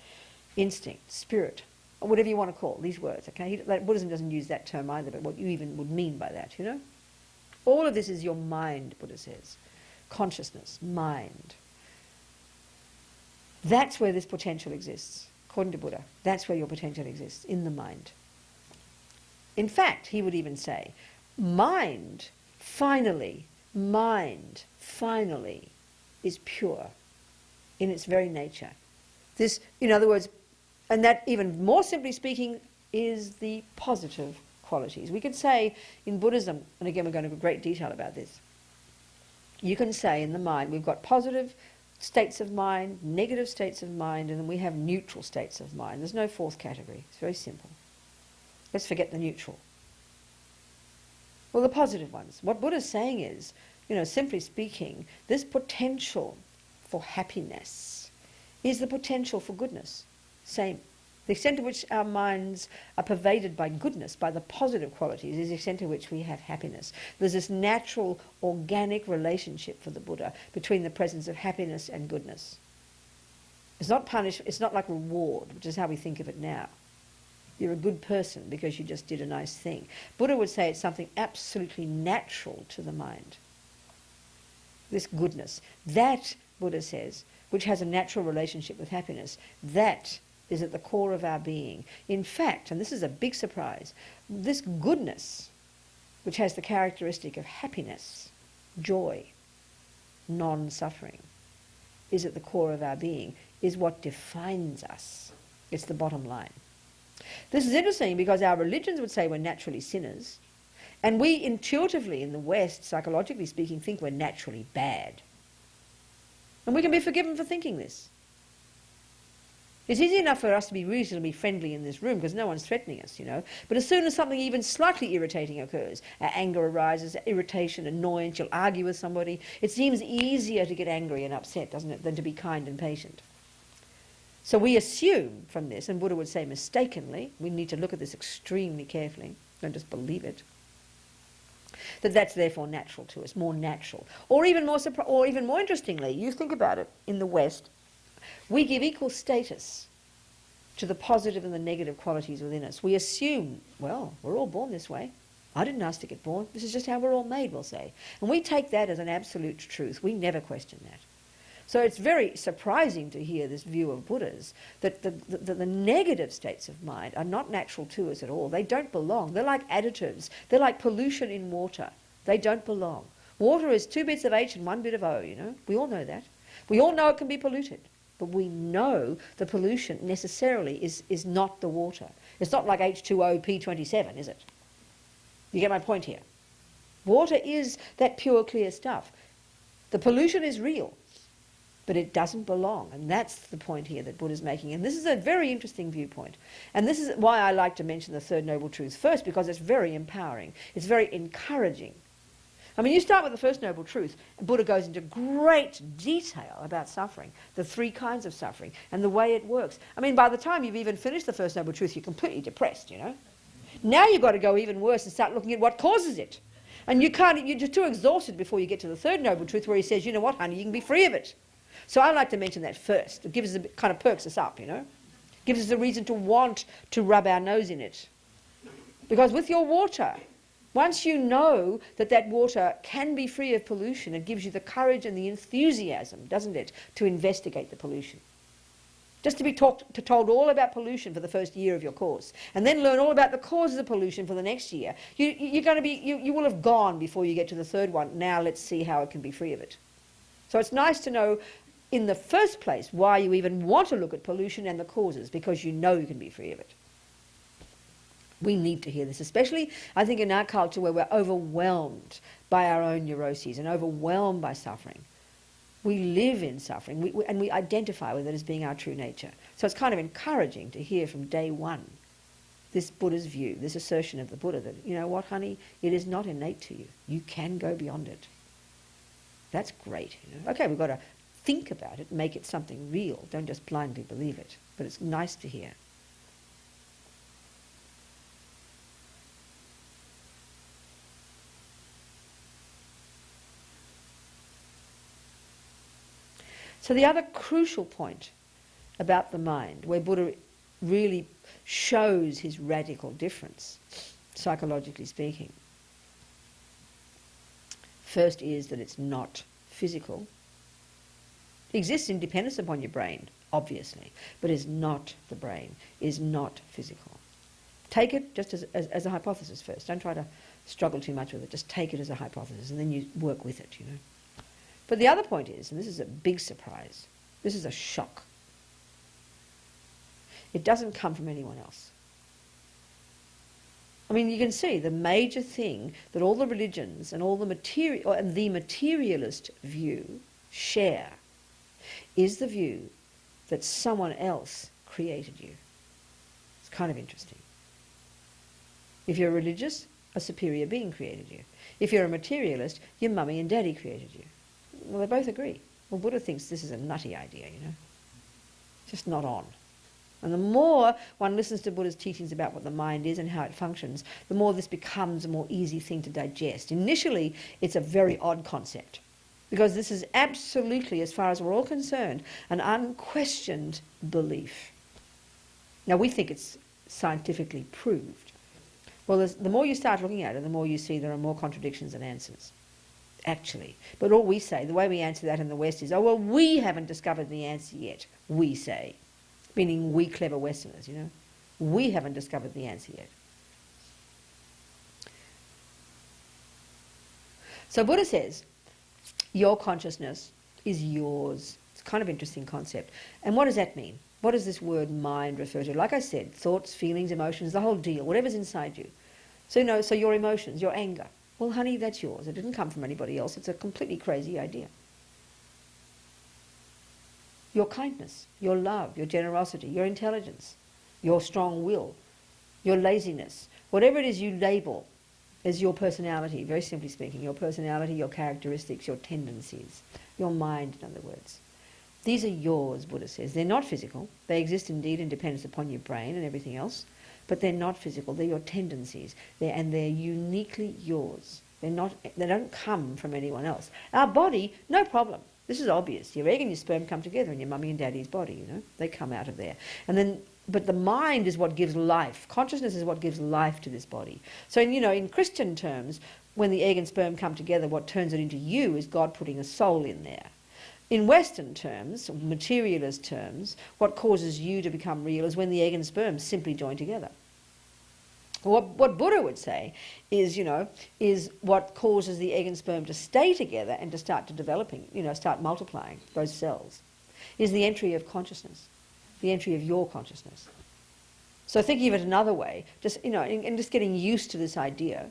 instinct, spirit, or whatever you want to call these words, okay? Buddhism doesn't use that term either, but what you even would mean by that, you know? All of this is your mind, Buddha says. Consciousness, mind. That's where this potential exists, according to Buddha. That's where your potential exists, in the mind. In fact, he would even say, mind, finally, is pure in its very nature. This, in other words, and that even more simply speaking, is the positive qualities. We could say in Buddhism, and again we're going to go into great detail about this, you can say in the mind we've got positive states of mind, negative states of mind, and then we have neutral states of mind. There's no fourth category. It's very simple. Let's forget the neutral. Well, the positive ones. What Buddha's saying is, simply speaking, this potential for happiness is the potential for goodness. Same. The extent to which our minds are pervaded by goodness, by the positive qualities, is the extent to which we have happiness. There's this natural, organic relationship for the Buddha between the presence of happiness and goodness. It's not punishment, it's not like reward, which is how we think of it now. You're a good person because you just did a nice thing. Buddha would say it's something absolutely natural to the mind. This goodness. That, Buddha says, which has a natural relationship with happiness, that is at the core of our being. In fact, and this is a big surprise, this goodness, which has the characteristic of happiness, joy, non-suffering, is at the core of our being, is what defines us. It's the bottom line. This is interesting because our religions would say we're naturally sinners, and we intuitively in the West, psychologically speaking, think we're naturally bad. And we can be forgiven for thinking this. It's easy enough for us to be reasonably friendly in this room because no one's threatening us, But as soon as something even slightly irritating occurs, anger arises, irritation, annoyance, you'll argue with somebody, it seems easier to get angry and upset, doesn't it, than to be kind and patient. So we assume from this, and Buddha would say mistakenly, we need to look at this extremely carefully, don't just believe it, that that's therefore natural to us, more natural. Or even more interestingly, you think about it, in the West, we give equal status to the positive and the negative qualities within us. We assume, well, we're all born this way. I didn't ask to get born. This is just how we're all made, we'll say. And we take that as an absolute truth. We never question that. So it's very surprising to hear this view of Buddha's, that the negative states of mind are not natural to us at all. They don't belong. They're like additives. They're like pollution in water. They don't belong. Water is 2 bits of H and 1 bit of O, We all know that. We all know it can be polluted. But we know the pollution necessarily is not the water. It's not like H2O P27, is it? You get my point here. Water is that pure, clear stuff. The pollution is real, but it doesn't belong. And that's the point here that Buddha's making. And this is a very interesting viewpoint. And this is why I like to mention the Third Noble Truth first, because it's very empowering. It's very encouraging. I mean, you start with the First Noble Truth, and Buddha goes into great detail about suffering, the 3 kinds of suffering, and the way it works. I mean, by the time you've even finished the First Noble Truth, you're completely depressed, Now you've got to go even worse and start looking at what causes it. And you're just too exhausted before you get to the Third Noble Truth, where he says, you know what, honey, you can be free of it. So I like to mention that first. It gives us kind of perks us up, Gives us a reason to want to rub our nose in it. Because with your water, once you know that water can be free of pollution, it gives you the courage and the enthusiasm, doesn't it, to investigate the pollution. Just to be told all about pollution for the first year of your course, and then learn all about the causes of pollution for the next year, you will have gone before you get to the third one. Now let's see how it can be free of it. So it's nice to know in the first place why you even want to look at pollution and the causes, because you know you can be free of it. We need to hear this, especially, I think, in our culture where we're overwhelmed by our own neuroses and overwhelmed by suffering. We live in suffering, and we identify with it as being our true nature. So it's kind of encouraging to hear from day one this Buddha's view, this assertion of the Buddha that, you know what, honey, it is not innate to you. You can go beyond it. That's great. Okay, we've got to think about it, make it something real. Don't just blindly believe it. But it's nice to hear. So the other crucial point about the mind, where Buddha really shows his radical difference, psychologically speaking, first is that it's not physical. It exists in dependence upon your brain, obviously, but is not the brain, is not physical. Take it just as a hypothesis first. Don't try to struggle too much with it. Just take it as a hypothesis, and then you work with it, But the other point is, and this is a big surprise, this is a shock. It doesn't come from anyone else. I mean, you can see the major thing that all the religions and all the materialist view share is the view that someone else created you. It's kind of interesting. If you're religious, a superior being created you. If you're a materialist, your mummy and daddy created you. Well, they both agree. Well, Buddha thinks this is a nutty idea, you know. Just not on. And the more one listens to Buddha's teachings about what the mind is and how it functions, the more this becomes a more easy thing to digest. Initially, it's a very odd concept, because this is absolutely, as far as we're all concerned, an unquestioned belief. Now, we think it's scientifically proved. Well, the more you start looking at it, the more you see there are more contradictions than answers, actually. But all we say, the way we answer that in the West is, oh, well, we haven't discovered the answer yet, we say. Meaning we clever Westerners, you know. We haven't discovered the answer yet. So Buddha says, your consciousness is yours. It's a kind of interesting concept. And what does that mean? What does this word mind refer to? Like I said, thoughts, feelings, emotions, the whole deal, whatever's inside you. So, you know, so your emotions, your anger. Well, honey, that's yours. It didn't come from anybody else. It's a completely crazy idea. Your kindness, your love, your generosity, your intelligence, your strong will, your laziness, whatever it is you label as your personality, very simply speaking, your personality, your characteristics, your tendencies, your mind, in other words. These are yours, Buddha says. They're not physical. They exist indeed in dependence upon your brain and everything else, but they're not physical. They're your tendencies, and they're uniquely yours. They don't come from anyone else. Our body, no problem. This is obvious. Your egg and your sperm come together in your mummy and daddy's body, you know. They come out of there. And then, but the mind is what gives life. Consciousness is what gives life to this body. So, you know, in Christian terms, when the egg and sperm come together, what turns it into you is God putting a soul in there. In Western terms, materialist terms, what causes you to become real is when the egg and sperm simply join together. What Buddha would say is, you know, is what causes the egg and sperm to stay together and to start to developing, you know, start multiplying those cells, is the entry of consciousness, the entry of your consciousness. So thinking of it another way, just, you know, and just getting used to this idea.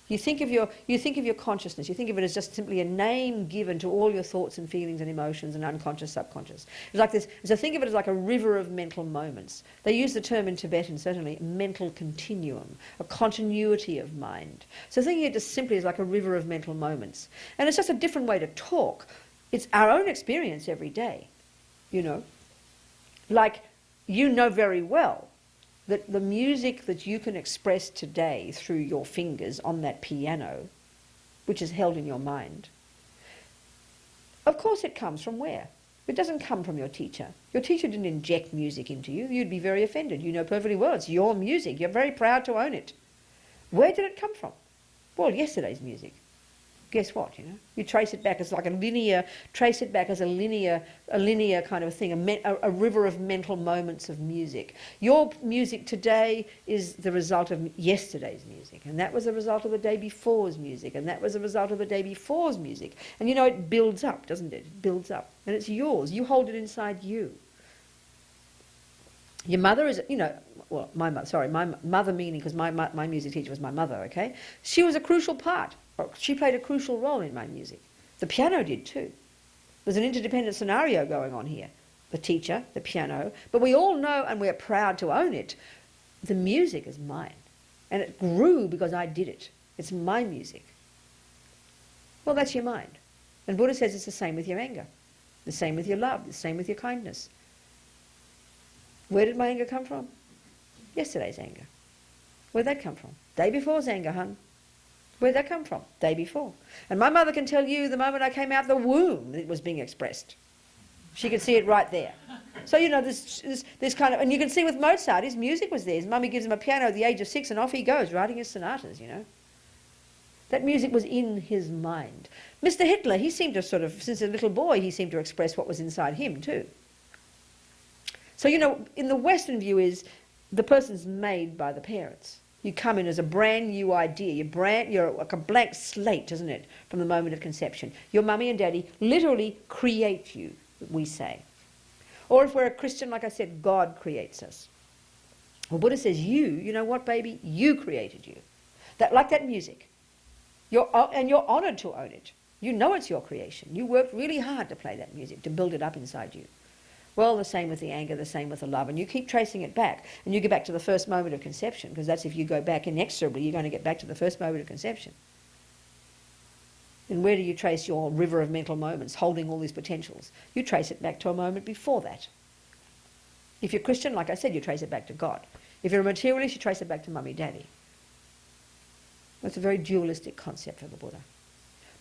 You think of your consciousness, you think of it as just simply a name given to all your thoughts and feelings and emotions and unconscious, subconscious. It's like this, so think of it as like a river of mental moments. They use the term in Tibetan, certainly, mental continuum, a continuity of mind. So thinking of it just simply as like a river of mental moments. And it's just a different way to talk. It's our own experience every day, you know. Like, you know very well that the music that you can express today through your fingers on that piano, which is held in your mind, of course it comes from where? It doesn't come from your teacher. Your teacher didn't inject music into you. You'd be very offended. You know perfectly well it's your music. You're very proud to own it. Where did it come from? Well, yesterday's music. Guess what, you know? You trace it back as like a linear kind of thing, a river of mental moments of music. Your music today is the result of yesterday's music, and that was the result of the day before's music, and that was the result of the day before's music. And you know, it builds up, doesn't it? It builds up, and it's yours. You hold it inside you. Your mother is, you know, well, my mother meaning, because my music teacher was my mother, okay? She was a crucial part. She played a crucial role in my music. The piano did too. There's an interdependent scenario going on here. The teacher, the piano, but we all know, and we're proud to own it, the music is mine. And it grew because I did it. It's my music. Well, that's your mind. And Buddha says it's the same with your anger, the same with your love, the same with your kindness. Where did my anger come from? Yesterday's anger. Where'd that come from? Day before's anger, hun. Where'd that come from? Day before. And my mother can tell you the moment I came out the womb it was being expressed. She could see it right there. So, you know, this kind of, and you can see with Mozart, his music was there. His mummy gives him a piano at the age of 6 and off he goes, writing his sonatas, you know. That music was in his mind. Mr. Hitler, he seemed to sort of, since a little boy, he seemed to express what was inside him too. So, you know, in the Western view is the person's made by the parents. You come in as a brand new idea. You're like a blank slate, isn't it, from the moment of conception. Your mummy and daddy literally create you, we say. Or if we're a Christian, like I said, God creates us. Well, Buddha says you know what, baby? You created you. Like that music. And you're honoured to own it. You know it's your creation. You worked really hard to play that music, to build it up inside you. Well, the same with the anger, the same with the love. And you keep tracing it back. And you go back to the first moment of conception, because that's if you go back inexorably, you're going to get back to the first moment of conception. And where do you trace your river of mental moments holding all these potentials? You trace it back to a moment before that. If you're Christian, like I said, you trace it back to God. If you're a materialist, you trace it back to mummy, daddy. That's a very dualistic concept for the Buddha.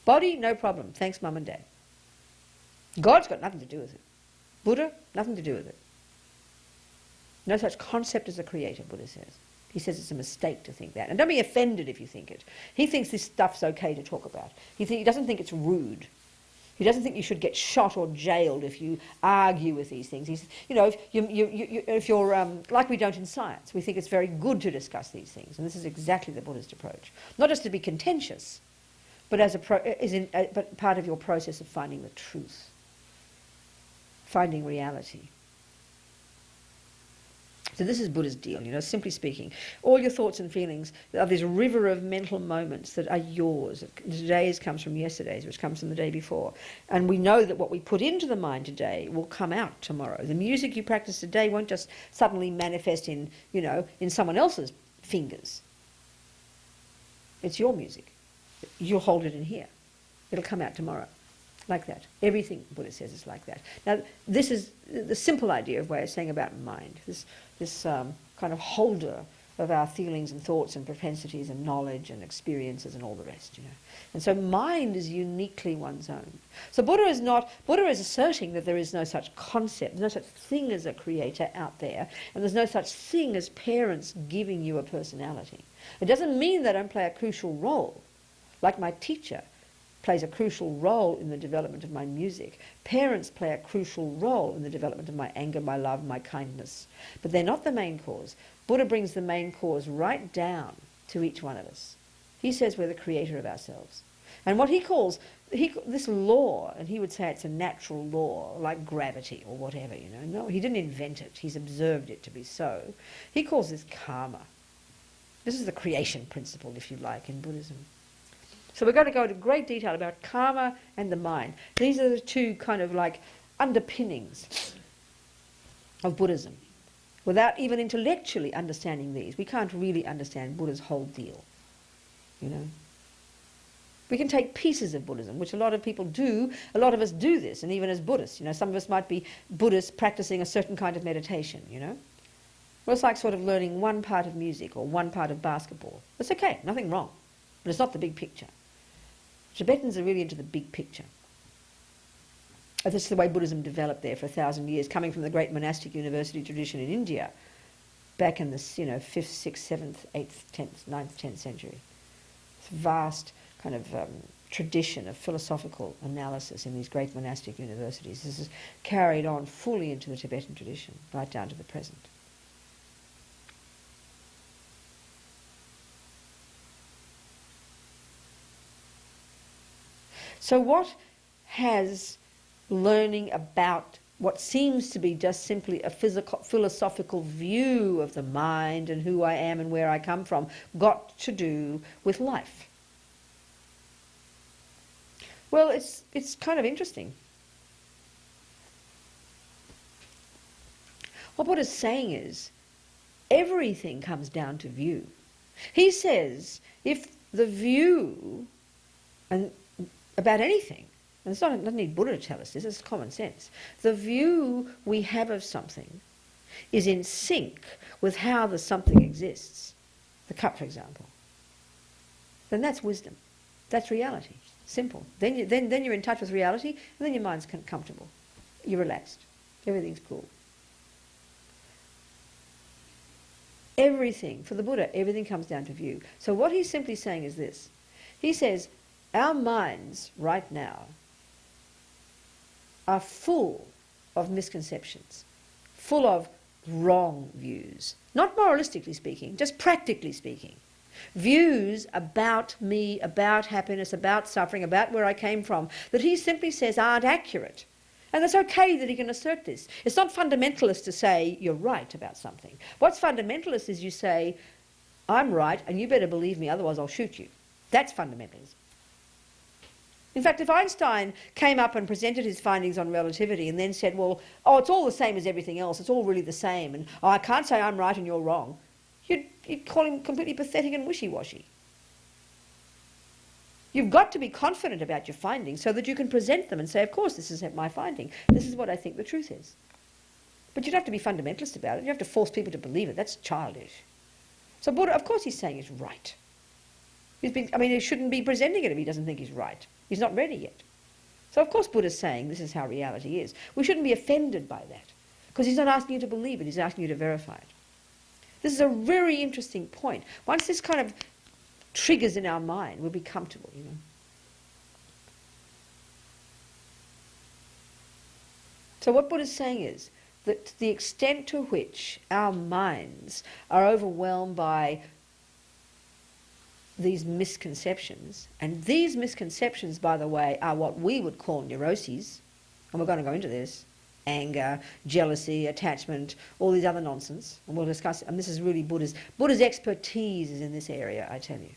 Body, no problem. Thanks, mum and dad. God's got nothing to do with it. Buddha, nothing to do with it. No such concept as a creator, Buddha says. He says it's a mistake to think that. And don't be offended if you think it. He thinks this stuff's okay to talk about. He doesn't think it's rude. He doesn't think you should get shot or jailed if you argue with these things. He's, if you're like we don't in science, we think it's very good to discuss these things. And this is exactly the Buddhist approach. Not just to be contentious, but as but part of your process of finding the truth, finding reality. So this is Buddha's deal, simply speaking. All your thoughts and feelings are this river of mental moments that are yours. Today's comes from yesterday's, which comes from the day before. And we know that what we put into the mind today will come out tomorrow. The music you practice today won't just suddenly manifest in someone else's fingers. It's your music. You'll hold it in here. It'll come out tomorrow. Like that. Everything, Buddha says, is like that. Now, this is the simple idea of way of saying about mind. This kind of holder of our feelings and thoughts and propensities and knowledge and experiences and all the rest, And so mind is uniquely one's own. So Buddha is asserting that there is no such concept, no such thing as a creator out there, and there's no such thing as parents giving you a personality. It doesn't mean they don't play a crucial role, like my teacher plays a crucial role in the development of my music. Parents play a crucial role in the development of my anger, my love, my kindness. But they're not the main cause. Buddha brings the main cause right down to each one of us. He says we're the creator of ourselves. And what he calls this law, and he would say it's a natural law, like gravity or whatever, No, he didn't invent it. He's observed it to be so. He calls this karma. This is the creation principle, if you like, in Buddhism. So we're going to go into great detail about karma and the mind. These are the two kind of like underpinnings of Buddhism. Without even intellectually understanding these, we can't really understand Buddha's whole deal. We can take pieces of Buddhism, which a lot of people do. A lot of us do this, and even as Buddhists. Some of us might be Buddhists practicing a certain kind of meditation, Well, it's like sort of learning one part of music or one part of basketball. It's okay, nothing wrong. But it's not the big picture. Tibetans are really into the big picture. And this is the way Buddhism developed there for 1,000 years, coming from the great monastic university tradition in India, back in the 5th, 6th, 7th, 8th, 10th, 9th, 10th century. This vast kind of tradition of philosophical analysis in these great monastic universities. This is carried on fully into the Tibetan tradition, right down to the present. So what has learning about what seems to be just simply a philosophical view of the mind and who I am and where I come from got to do with life? Well, it's kind of interesting. What Buddha's saying is everything comes down to view. He says if the view and about anything, and it doesn't need Buddha to tell us this, it's common sense. The view we have of something is in sync with how the something exists. The cup, for example. Then that's wisdom. That's reality. Simple. Then you're in touch with reality, and then your mind's comfortable. You're relaxed. Everything's cool. Everything, for the Buddha, everything comes down to view. So what he's simply saying is this. He says, our minds right now are full of misconceptions, full of wrong views. Not moralistically speaking, just practically speaking. Views about me, about happiness, about suffering, about where I came from, that he simply says aren't accurate. And it's okay that he can assert this. It's not fundamentalist to say you're right about something. What's fundamentalist is you say, I'm right and you better believe me, otherwise I'll shoot you. That's fundamentalism. In fact, if Einstein came up and presented his findings on relativity and then said, well, oh, it's all the same as everything else, it's all really the same, and oh, I can't say I'm right and you're wrong, you'd call him completely pathetic and wishy-washy. You've got to be confident about your findings so that you can present them and say, of course, this is my finding. This is what I think the truth is. But you don't have to be fundamentalist about it. You have to force people to believe it. That's childish. So Buddha, of course he's saying he's right. He shouldn't be presenting it if he doesn't think he's right. He's not ready yet. So of course Buddha's saying this is how reality is. We shouldn't be offended by that, because he's not asking you to believe it, he's asking you to verify it. This is a very interesting point. Once this kind of triggers in our mind, we'll be comfortable, you know. So what Buddha's saying is that to the extent to which our minds are overwhelmed by these misconceptions, and these misconceptions, by the way, are what we would call neuroses, and we're going to go into this, anger, jealousy, attachment, all these other nonsense, and we'll discuss it. And this is really Buddha's expertise is in this area, I tell you.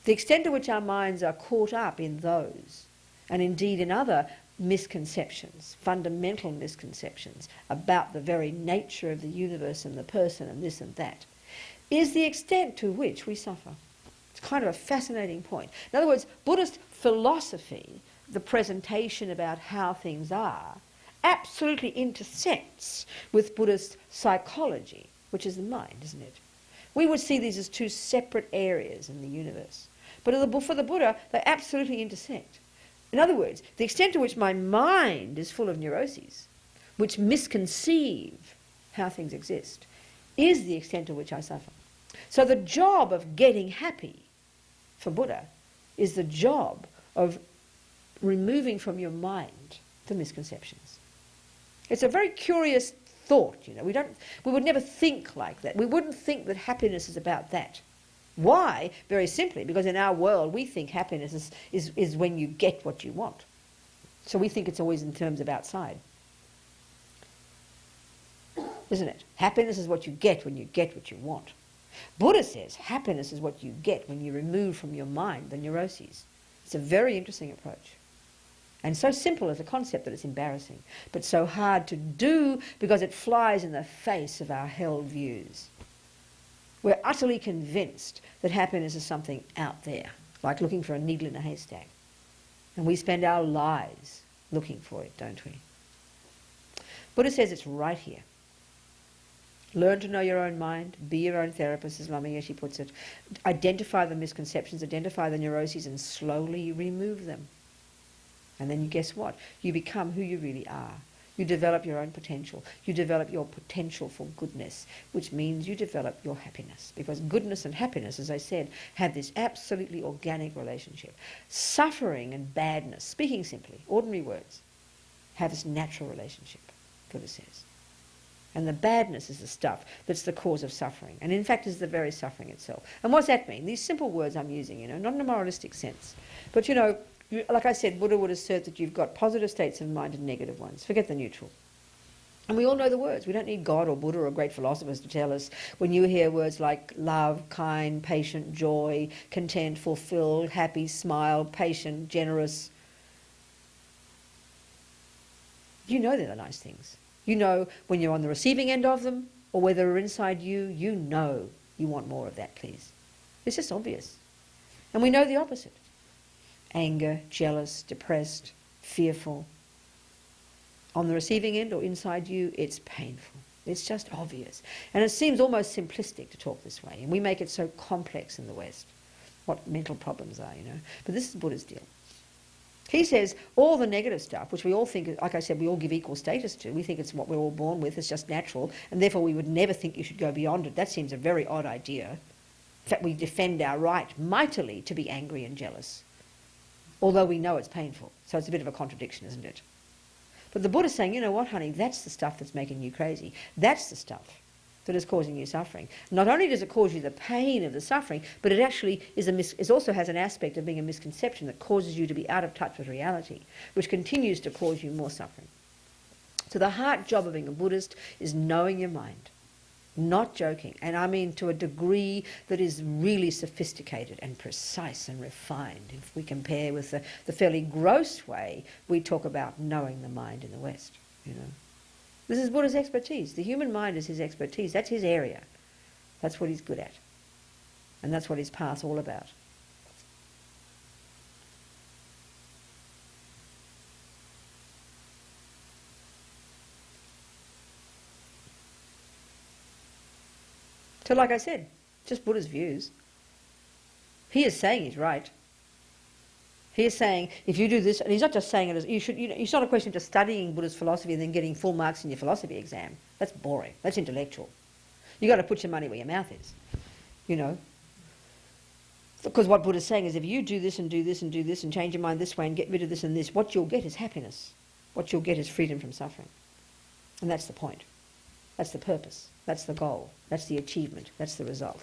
The extent to which our minds are caught up in those, and indeed in other misconceptions, fundamental misconceptions about the very nature of the universe and the person and this and that, is the extent to which we suffer. It's kind of a fascinating point. In other words, Buddhist philosophy, the presentation about how things are, absolutely intersects with Buddhist psychology, which is the mind, isn't it? We would see these as two separate areas in the universe. But for the Buddha, they absolutely intersect. In other words, the extent to which my mind is full of neuroses, which misconceive how things exist, is the extent to which I suffer. So the job of getting happy for Buddha is the job of removing from your mind the misconceptions. It's a very curious thought, you know. We would never think like that. We wouldn't think that happiness is about that. Why? Very simply, because in our world we think happiness is when you get what you want. So we think it's always in terms of outside. Isn't it? Happiness is what you get when you get what you want. Buddha says happiness is what you get when you remove from your mind the neuroses. It's a very interesting approach. And so simple as a concept that it's embarrassing, but so hard to do because it flies in the face of our held views. We're utterly convinced that happiness is something out there, like looking for a needle in a haystack. And we spend our lives looking for it, don't we? Buddha says it's right here. Learn to know your own mind, be your own therapist, as Lama Yeshe puts it. Identify the misconceptions, identify the neuroses, and slowly remove them. And then guess what? You become who you really are. You develop your own potential. You develop your potential for goodness, which means you develop your happiness. Because goodness and happiness, as I said, have this absolutely organic relationship. Suffering and badness, speaking simply, ordinary words, have this natural relationship, Buddha says. And the badness is the stuff that's the cause of suffering, and in fact is the very suffering itself. And what's that mean? These simple words I'm using, you know, not in a moralistic sense. But, you know, like I said, Buddha would assert that you've got positive states of mind and negative ones. Forget the neutral. And we all know the words. We don't need God or Buddha or great philosophers to tell us. When you hear words like love, kind, patient, joy, content, fulfilled, happy, smile, patient, generous, you know they're the nice things. You know when you're on the receiving end of them or whether they're inside you, you know you want more of that, please. It's just obvious. And we know the opposite. Anger, jealous, depressed, fearful. On the receiving end or inside you, it's painful. It's just obvious. And it seems almost simplistic to talk this way. And we make it so complex in the West, what mental problems are, you know. But this is Buddha's deal. He says all the negative stuff, which we all think, like I said, we all give equal status to. We think it's what we're all born with, it's just natural, and therefore we would never think you should go beyond it. That seems a very odd idea. In fact, we defend our right mightily to be angry and jealous, although we know it's painful. So it's a bit of a contradiction, isn't it? But the Buddha's saying, you know what, honey, that's the stuff that's making you crazy. That's the stuff that is causing you suffering. Not only does it cause you the pain of the suffering, but it actually is also has an aspect of being a misconception that causes you to be out of touch with reality, which continues to cause you more suffering. So the heart job of being a Buddhist is knowing your mind. Not joking. And I mean to a degree that is really sophisticated and precise and refined. If we compare with the fairly gross way we talk about knowing the mind in the West, you know. This is Buddha's expertise. The human mind is his expertise. That's his area. That's what he's good at. And that's what his path's all about. So like I said, just Buddha's views. He is saying he's right. He is saying, if you do this, and he's not just saying it as, you should, you know, it's not a question of just studying Buddha's philosophy and then getting full marks in your philosophy exam. That's boring. That's intellectual. You've got to put your money where your mouth is, you know. Because what Buddha's saying is if you do this and do this and do this and change your mind this way and get rid of this and this, what you'll get is happiness. What you'll get is freedom from suffering. And that's the point. That's the purpose. That's the goal. That's the achievement. That's the result.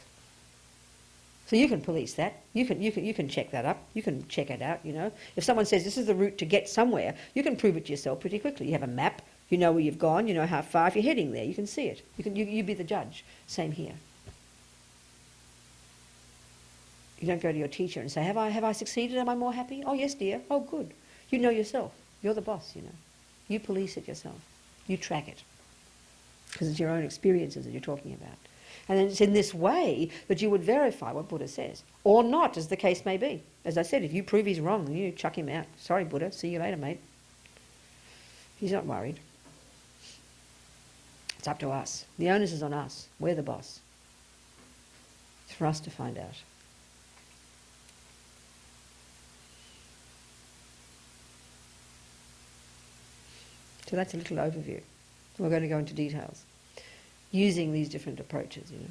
So you can police that. You can check that up. You can check it out, you know. If someone says this is the route to get somewhere, you can prove it yourself pretty quickly. You have a map. You know where you've gone. You know how far. If you're heading there, you can see it. You be the judge. Same here. You don't go to your teacher and say, have I succeeded? Am I more happy? Oh, yes, dear. Oh, good. You know yourself. You're the boss, you know. You police it yourself. You track it. Because it's your own experiences that you're talking about. And then it's in this way that you would verify what Buddha says. Or not, as the case may be. As I said, if you prove he's wrong, then you chuck him out. Sorry, Buddha. See you later, mate. He's not worried. It's up to us. The onus is on us. We're the boss. It's for us to find out. So that's a little overview. We're going to go into details using these different approaches, you know.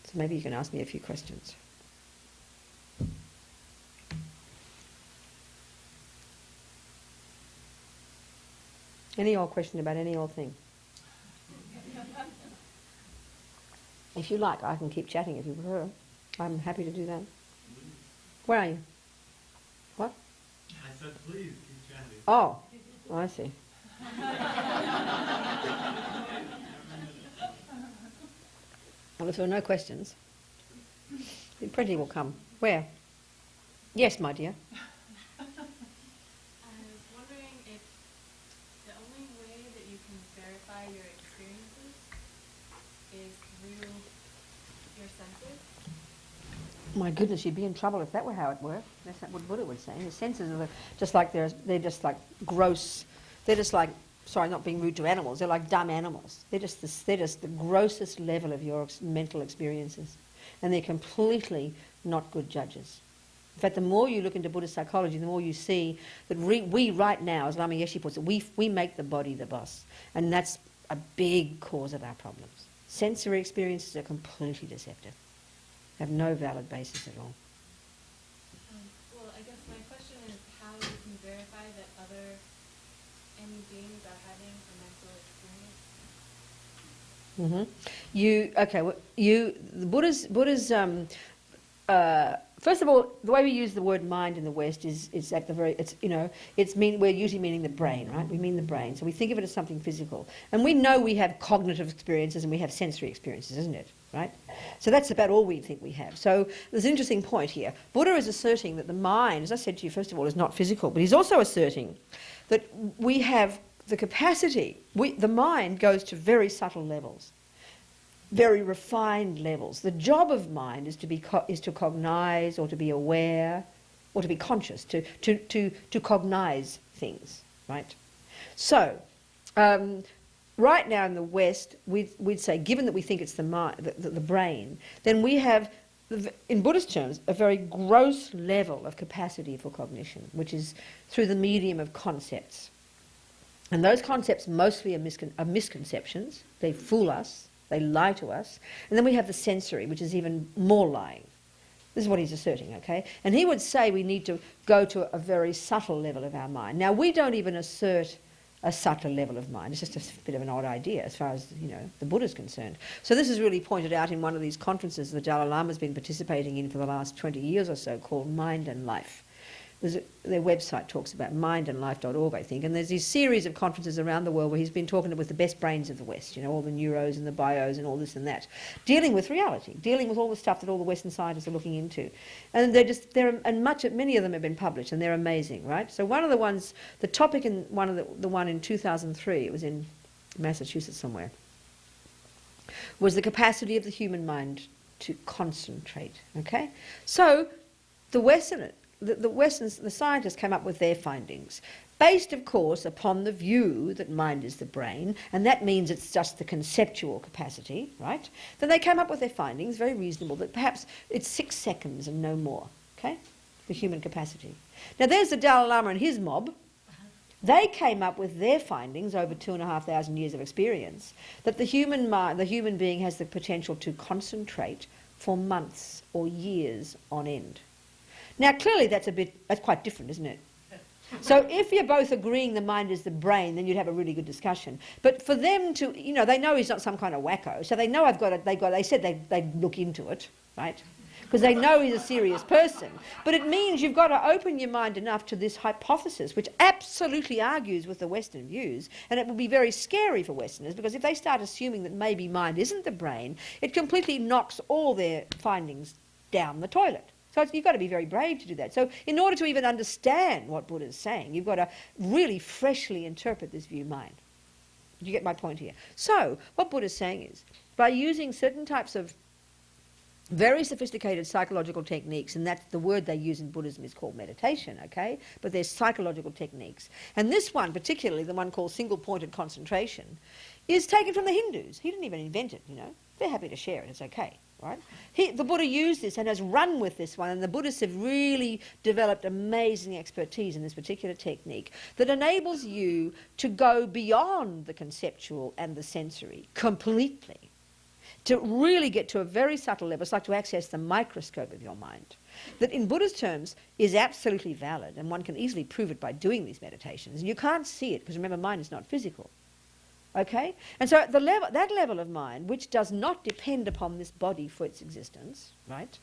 So maybe you can ask me a few questions. Any old question about any old thing? If you like, I can keep chatting if you prefer. I'm happy to do that. Where are you? What? I said please keep chatting. Oh, I see. Well, if there are no questions, plenty will come. Where? Yes, my dear. I was wondering if the only way that you can verify your experiences is through your senses. My goodness, you'd be in trouble if that were how it worked. That's not what Buddha would say. The senses are just like they're just like gross. They're just like, sorry, not being rude to animals. They're like dumb animals. They're just the grossest level of your mental experiences, and they're completely not good judges. In fact, the more you look into Buddhist psychology, the more you see that we right now, as Lama Yeshe puts it, we make the body the boss, and that's a big cause of our problems. Sensory experiences are completely deceptive. Have no valid basis at all. Well, I guess my question is how you can verify that any beings are having a mental experience? The Buddha's first of all, the way we use the word mind in the West is at the very, it's, you know, we're usually meaning the brain, right? We mean the brain. So we think of it as something physical. And we know we have cognitive experiences and we have sensory experiences, isn't it? Right? So that's about all we think we have. So there's an interesting point here. Buddha is asserting that the mind, as I said to you, first of all, is not physical, but he's also asserting that we have the capacity, the mind goes to very subtle levels, very refined levels. The job of mind is to cognize or to be aware or to be conscious, to cognize things, right? So, right now in the West, we'd say, given that we think it's the mind, the brain, then we have, in Buddhist terms, a very gross level of capacity for cognition, which is through the medium of concepts. And those concepts mostly are misconceptions. They fool us. They lie to us. And then we have the sensory, which is even more lying. This is what he's asserting, okay? And he would say we need to go to a very subtle level of our mind. Now, we don't even assert a subtle level of mind. It's just a bit of an odd idea as far as, you know, the Buddha's concerned. So this is really pointed out in one of these conferences the Dalai Lama's been participating in for the last 20 years or so, called Mind and Life, Their website talks about mindandlife.org, I think, and there's this series of conferences around the world where he's been talking with the best brains of the West, you know, all the neuros and the bios and all this and that, dealing with reality, dealing with all the stuff that all the Western scientists are looking into. And many of them have been published, and they're amazing, right? So one of the ones, the topic in the one in 2003, it was in Massachusetts somewhere, was the capacity of the human mind to concentrate, okay? So the scientists came up with their findings, based, of course, upon the view that mind is the brain, and that means it's just the conceptual capacity, right? Then they came up with their findings, very reasonable, that perhaps it's 6 seconds and no more, okay, the human capacity. Now there's the Dalai Lama and his mob. They came up with their findings over 2,500 years of experience, that the human mind, the human being has the potential to concentrate for months or years on end. Now, clearly that's quite different, isn't it? So if you're both agreeing the mind is the brain, then you'd have a really good discussion. But for them to, you know, they know he's not some kind of wacko, so they know they said they'd look into it, right? Because they know he's a serious person. But it means you've got to open your mind enough to this hypothesis, which absolutely argues with the Western views, and it will be very scary for Westerners, because if they start assuming that maybe mind isn't the brain, it completely knocks all their findings down the toilet. So you've got to be very brave to do that. So in order to even understand what Buddha's saying, you've got to really freshly interpret this view mind. You get my point here? So what Buddha's saying is, by using certain types of very sophisticated psychological techniques, and that's the word they use in Buddhism is called meditation, okay? But there's psychological techniques. And this one, particularly the one called single-pointed concentration, is taken from the Hindus. He didn't even invent it, you know. They're happy to share it, it's okay, right? The Buddha used this and has run with this one, and the Buddhists have really developed amazing expertise in this particular technique that enables you to go beyond the conceptual and the sensory completely, to really get to a very subtle level. It's like to access the microscope of your mind, that in Buddha's terms is absolutely valid, and one can easily prove it by doing these meditations. And you can't see it, because remember, mind is not physical. Okay? And so that level of mind, which does not depend upon this body for its existence, right,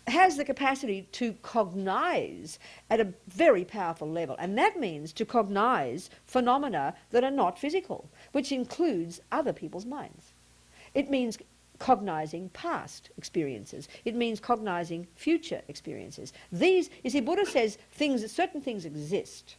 has the capacity to cognize at a very powerful level. And that means to cognize phenomena that are not physical, which includes other people's minds. It means cognizing past experiences. It means cognizing future experiences. These, you see, Buddha says certain things exist.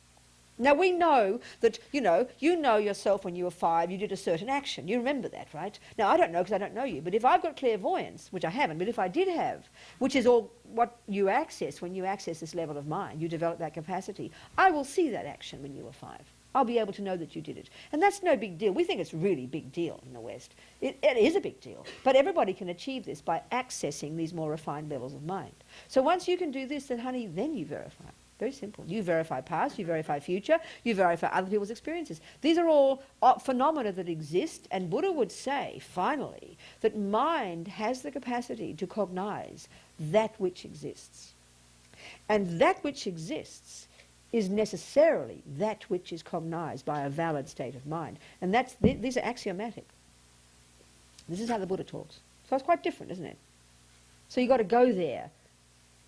Now we know that, you know yourself when you were 5, you did a certain action. You remember that, right? Now I don't know because I don't know you, but if I've got clairvoyance, which I haven't, but if I did have, which is all what you access when you access this level of mind, you develop that capacity, I will see that action when you were 5. I'll be able to know that you did it. And that's no big deal. We think it's a really big deal in the West. It is a big deal. But everybody can achieve this by accessing these more refined levels of mind. So once you can do this, then honey, then you verify. Very simple. You verify past, you verify future, you verify other people's experiences. These are all phenomena that exist, and Buddha would say, finally, that mind has the capacity to cognize that which exists. And that which exists is necessarily that which is cognized by a valid state of mind. And these are axiomatic. This is how the Buddha talks. So it's quite different, isn't it? So you've got to go there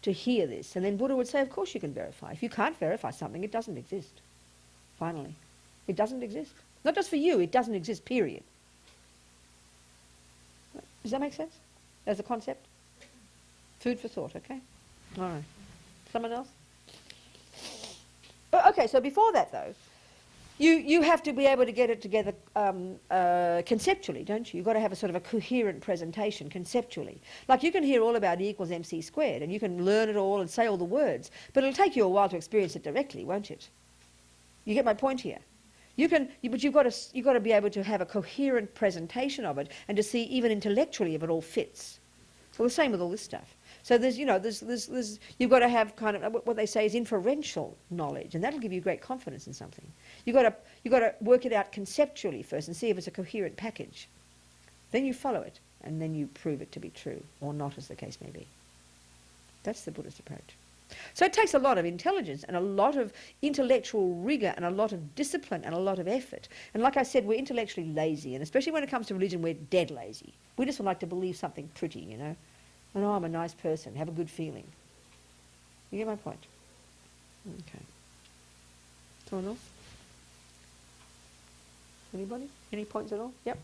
to hear this. And then Buddha would say, of course you can verify. If you can't verify something, it doesn't exist. Finally. It doesn't exist. Not just for you, it doesn't exist, period. Does that make sense? As a concept? Food for thought, okay? All right. Someone else? Okay, so before that, though, you have to be able to get it together conceptually, don't you? You've got to have a sort of a coherent presentation conceptually. Like you can hear all about E equals MC squared, and you can learn it all and say all the words, but it'll take you a while to experience it directly, won't it? You get my point here? But you've got to be able to have a coherent presentation of it and to see even intellectually if it all fits. Well, the same with all this stuff. So there's you've got to have kind of what they say is inferential knowledge, and that'll give you great confidence in something. You've got to work it out conceptually first and see if it's a coherent package. Then you follow it, and then you prove it to be true, or not, as the case may be. That's the Buddhist approach. So it takes a lot of intelligence and a lot of intellectual rigour and a lot of discipline and a lot of effort. And like I said, we're intellectually lazy, and especially when it comes to religion, we're dead lazy. We just like to believe something pretty, you know. And I'm a nice person, have a good feeling. You get my point? Okay. Someone else? Anybody? Any points at all? Yep.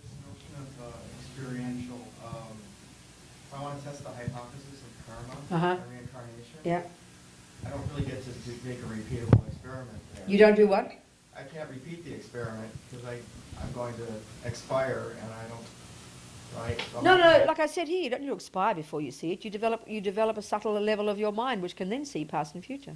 This notion of experiential, if I want to test the hypothesis of karma and reincarnation, Yeah. I don't really get to make a repeatable experiment there. You don't do what? I can't repeat the experiment because I'm going to expire and I don't, right? So No, no, like I said here, you don't need to expire before you see it. You develop a subtler level of your mind which can then see past and future.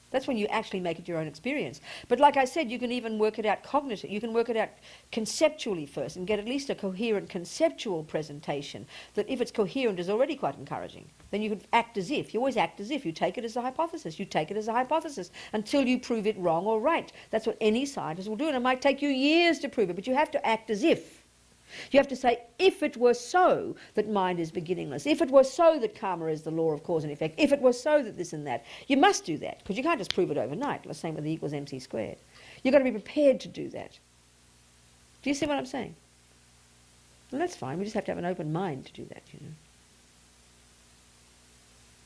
That's when you actually make it your own experience. But like I said, you can even work it out cognitively. You can work it out conceptually first and get at least a coherent conceptual presentation that if it's coherent is already quite encouraging. Then you can act as if. You always act as if. You take it as a hypothesis. You take it as a hypothesis until you prove it wrong or right. That's what any scientist will do. And it might take you years to prove it, but you have to act as if. You have to say, if it were so that mind is beginningless, if it were so that karma is the law of cause and effect, if it were so that this and that, you must do that, because you can't just prove it overnight. The same with E equals MC squared. You've got to be prepared to do that. Do you see what I'm saying? Well, that's fine. We just have to have an open mind to do that, you know.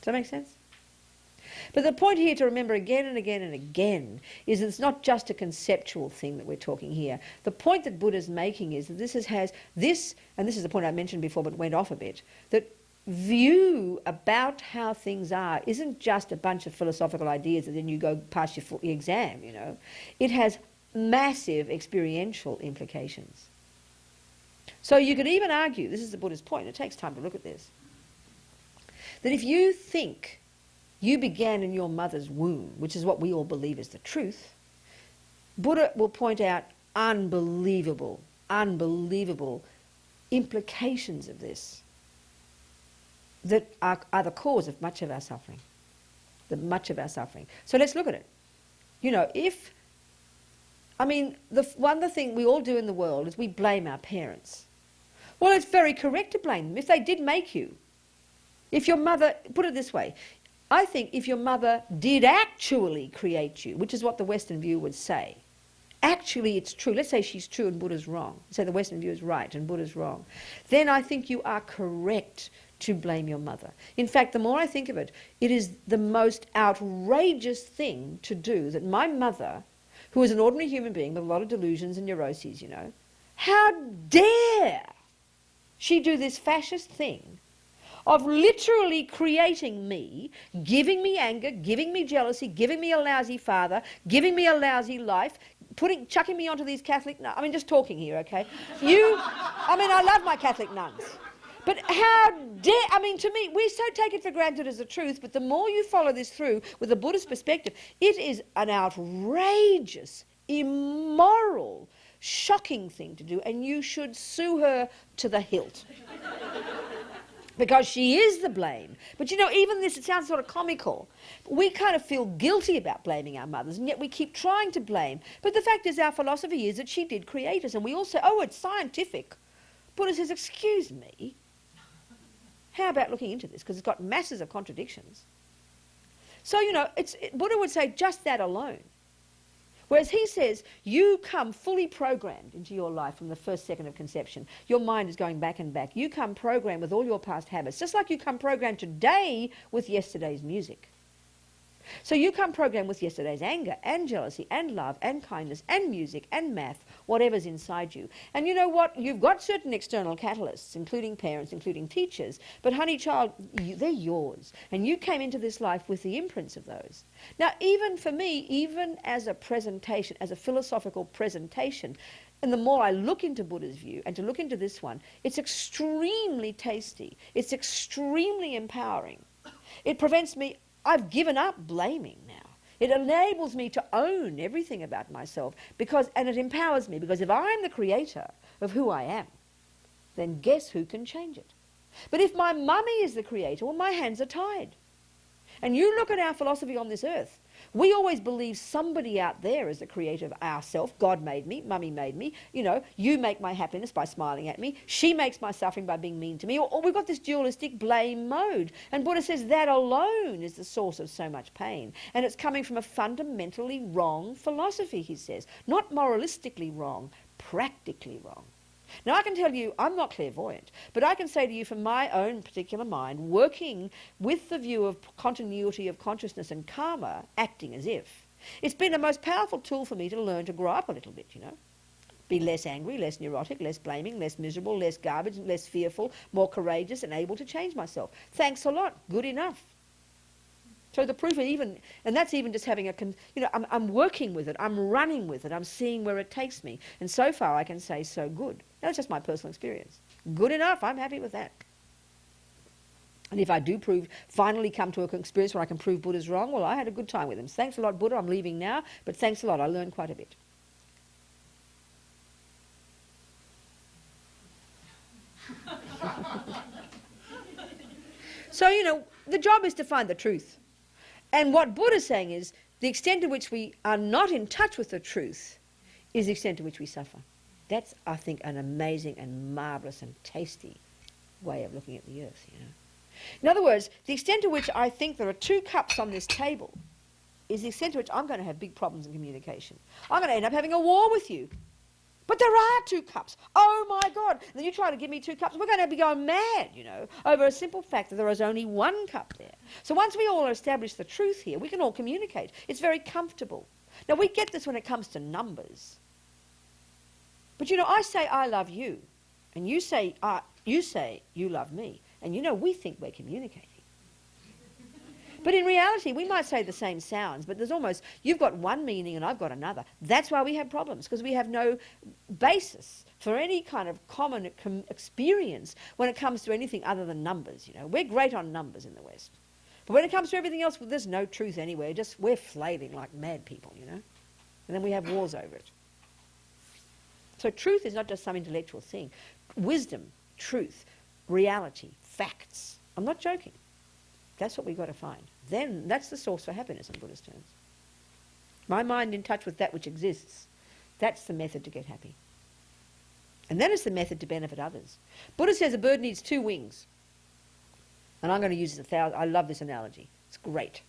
Does that make sense? But the point here to remember again and again and again is that it's not just a conceptual thing that we're talking here. The point that Buddha's making is that this has this, and this is the point I mentioned before but went off a bit, that view about how things are isn't just a bunch of philosophical ideas that then you go pass your exam, you know. It has massive experiential implications. So you could even argue, this is the Buddha's point, it takes time to look at this, that if you think you began in your mother's womb, which is what we all believe is the truth, Buddha will point out unbelievable, unbelievable implications of this that are the cause of much of our suffering. So let's look at it. You know, the thing we all do in the world is we blame our parents. Well, it's very correct to blame them if they did make you. If your mother, put it this way, I think if your mother did actually create you, which is what the Western view would say, actually it's true, let's say she's true and Buddha's wrong, say the Western view is right and Buddha's wrong, then I think you are correct to blame your mother. In fact, the more I think of it, it is the most outrageous thing to do that my mother, who is an ordinary human being with a lot of delusions and neuroses, you know, how dare she do this fascist thing of literally creating me, giving me anger, giving me jealousy, giving me a lousy father, giving me a lousy life, chucking me onto these Catholic nuns. I mean, just talking here, okay? I love my Catholic nuns. But how dare, to me, we so take it for granted as the truth, but the more you follow this through with a Buddhist perspective, it is an outrageous, immoral, shocking thing to do, and you should sue her to the hilt. Because she is the blame. But you know, even this, it sounds sort of comical. We kind of feel guilty about blaming our mothers, and yet we keep trying to blame. But the fact is, our philosophy is that she did create us, and we all say, oh, it's scientific. Buddha says, excuse me, how about looking into this? Because it's got masses of contradictions. So, you know, Buddha would say just that alone. Whereas he says, you come fully programmed into your life from the first second of conception. Your mind is going back and back. You come programmed with all your past habits, just like you come programmed today with yesterday's music. So you come programmed with yesterday's anger and jealousy and love and kindness and music and math, whatever's inside you. And you know what? You've got certain external catalysts, including parents, including teachers. But honey child, they're yours. And you came into this life with the imprints of those. Now, even for me, even as a presentation, as a philosophical presentation, and the more I look into Buddha's view and to look into this one, it's extremely tasty. It's extremely empowering. It prevents me. I've given up blaming now. It enables me to own everything about myself and it empowers me, because if I'm the creator of who I am, then guess who can change it? But if my mummy is the creator, well, my hands are tied. And you look at our philosophy on this earth, we always believe somebody out there is the creator of ourself. God made me, mummy made me, you know, you make my happiness by smiling at me, she makes my suffering by being mean to me, or we've got this dualistic blame mode. And Buddha says that alone is the source of so much pain. And it's coming from a fundamentally wrong philosophy, he says. Not moralistically wrong, practically wrong. Now, I can tell you, I'm not clairvoyant, but I can say to you from my own particular mind, working with the view of continuity of consciousness and karma, acting as if, it's been the most powerful tool for me to learn to grow up a little bit, you know. Be less angry, less neurotic, less blaming, less miserable, less garbage, less fearful, more courageous and able to change myself. Thanks a lot. Good enough. So the proof of even, and that's even just having I'm working with it, I'm running with it, I'm seeing where it takes me. And so far I can say so good. That's just my personal experience. Good enough, I'm happy with that. And if I do finally come to an experience where I can prove Buddha's wrong, well, I had a good time with him. Thanks a lot, Buddha, I'm leaving now, but thanks a lot, I learned quite a bit. So, the job is to find the truth. And what Buddha's saying is, the extent to which we are not in touch with the truth is the extent to which we suffer. That's, I think, an amazing and marvellous and tasty way of looking at the earth, In other words, the extent to which I think there are 2 cups on this table is the extent to which I'm going to have big problems in communication. I'm going to end up having a war with you. But there are 2 cups. Oh, my God. And then you try to give me 2 cups. We're going to be going mad, over a simple fact that there is only 1 cup there. So once we all establish the truth here, we can all communicate. It's very comfortable. Now, we get this when it comes to numbers. But, I say I love you, and you say you love me. And, we think we're communicating. But in reality, we might say the same sounds, but you've got one meaning and I've got another. That's why we have problems, because we have no basis for any kind of common experience when it comes to anything other than numbers, We're great on numbers in the West. But when it comes to everything else, well, there's no truth anywhere. We're flailing like mad people, And then we have wars over it. So truth is not just some intellectual thing. Wisdom, truth, reality, facts. I'm not joking. That's what we've got to find. Then that's the source for happiness in Buddhist terms. My mind in touch with that which exists, that's the method to get happy. And that is the method to benefit others. Buddha says a bird needs 2 wings. And I'm going to use this 1,000. I love this analogy. It's great.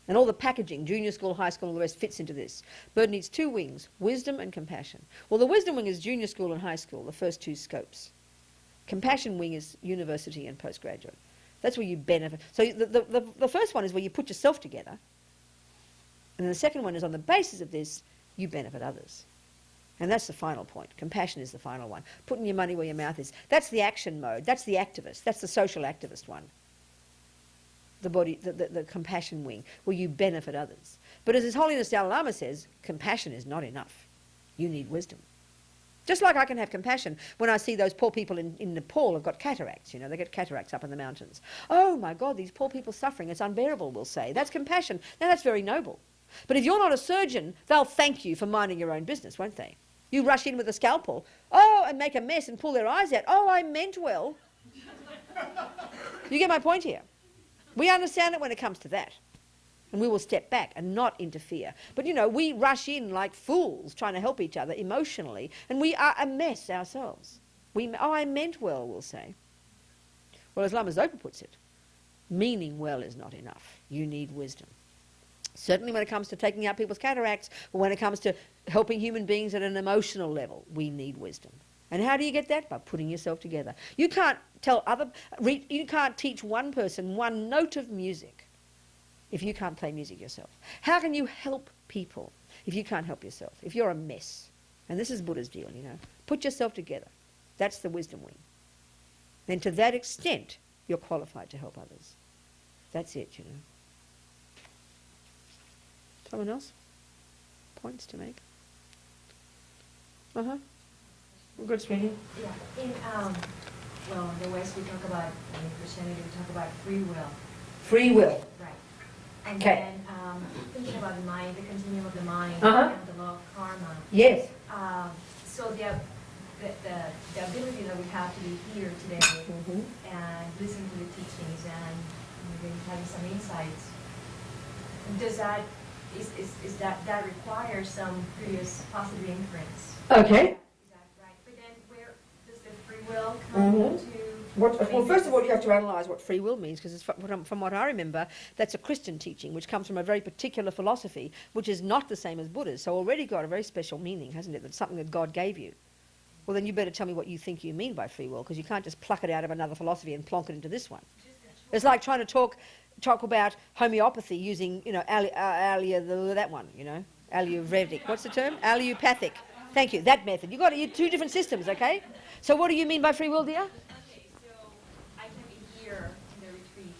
And all the packaging, junior school, high school, all the rest fits into this. Bird needs 2 wings, wisdom and compassion. Well, the wisdom wing is junior school and high school, the first 2 scopes. Compassion wing is university and postgraduate. That's where you benefit. So the first one is where you put yourself together. And then the second one is on the basis of this, you benefit others. And that's the final point. Compassion is the final one. Putting your money where your mouth is. That's the action mode. That's the activist. That's the social activist one. The compassion wing, where you benefit others. But as His Holiness Dalai Lama says, compassion is not enough. You need wisdom. Just like I can have compassion when I see those poor people in Nepal have got cataracts, they get cataracts up in the mountains. Oh my God, these poor people suffering, it's unbearable, we'll say. That's compassion. Now that's very noble. But if you're not a surgeon, they'll thank you for minding your own business, won't they? You rush in with a scalpel, and make a mess and pull their eyes out. Oh, I meant well. You get my point here? We understand it when it comes to that. And we will step back and not interfere. But, we rush in like fools trying to help each other emotionally, and we are a mess ourselves. I meant well, we'll say. Well, as Lama Zopa puts it, meaning well is not enough. You need wisdom. Certainly when it comes to taking out people's cataracts, or when it comes to helping human beings at an emotional level, we need wisdom. And how do you get that? By putting yourself together. You can't you can't teach one person one note of music if you can't play music yourself. How can you help people if you can't help yourself? If you're a mess. And this is Buddha's deal, Put yourself together. That's the wisdom wing. Then to that extent, you're qualified to help others. That's it, Someone else? Points to make? Good, sweetie. Yeah. In the West we talk about, in Christianity we talk about free will. Free will. Right. And Okay. then thinking about the mind, the continuum of the mind, and the law of karma. Yes. So the ability that we have to be here today and listen to the teachings and maybe having some insights, that requires some previous positive inference. Okay. Is that right? But then where does the free will come into? Well, first of all, you have to analyse what free will means, because from what I remember, that's a Christian teaching, which comes from a very particular philosophy, which is not the same as Buddha's. So already got a very special meaning, hasn't it? That's something that God gave you. Well, then you better tell me what you think you mean by free will, because you can't just pluck it out of another philosophy and plonk it into this one. It's like trying to talk about homeopathy using, you know, that one, you know, Ayurvedic. What's the term? Allopathic. Thank you. That method. You've got two different systems, okay? So what do you mean by free will, dear? Okay, so I can be here in the retreat.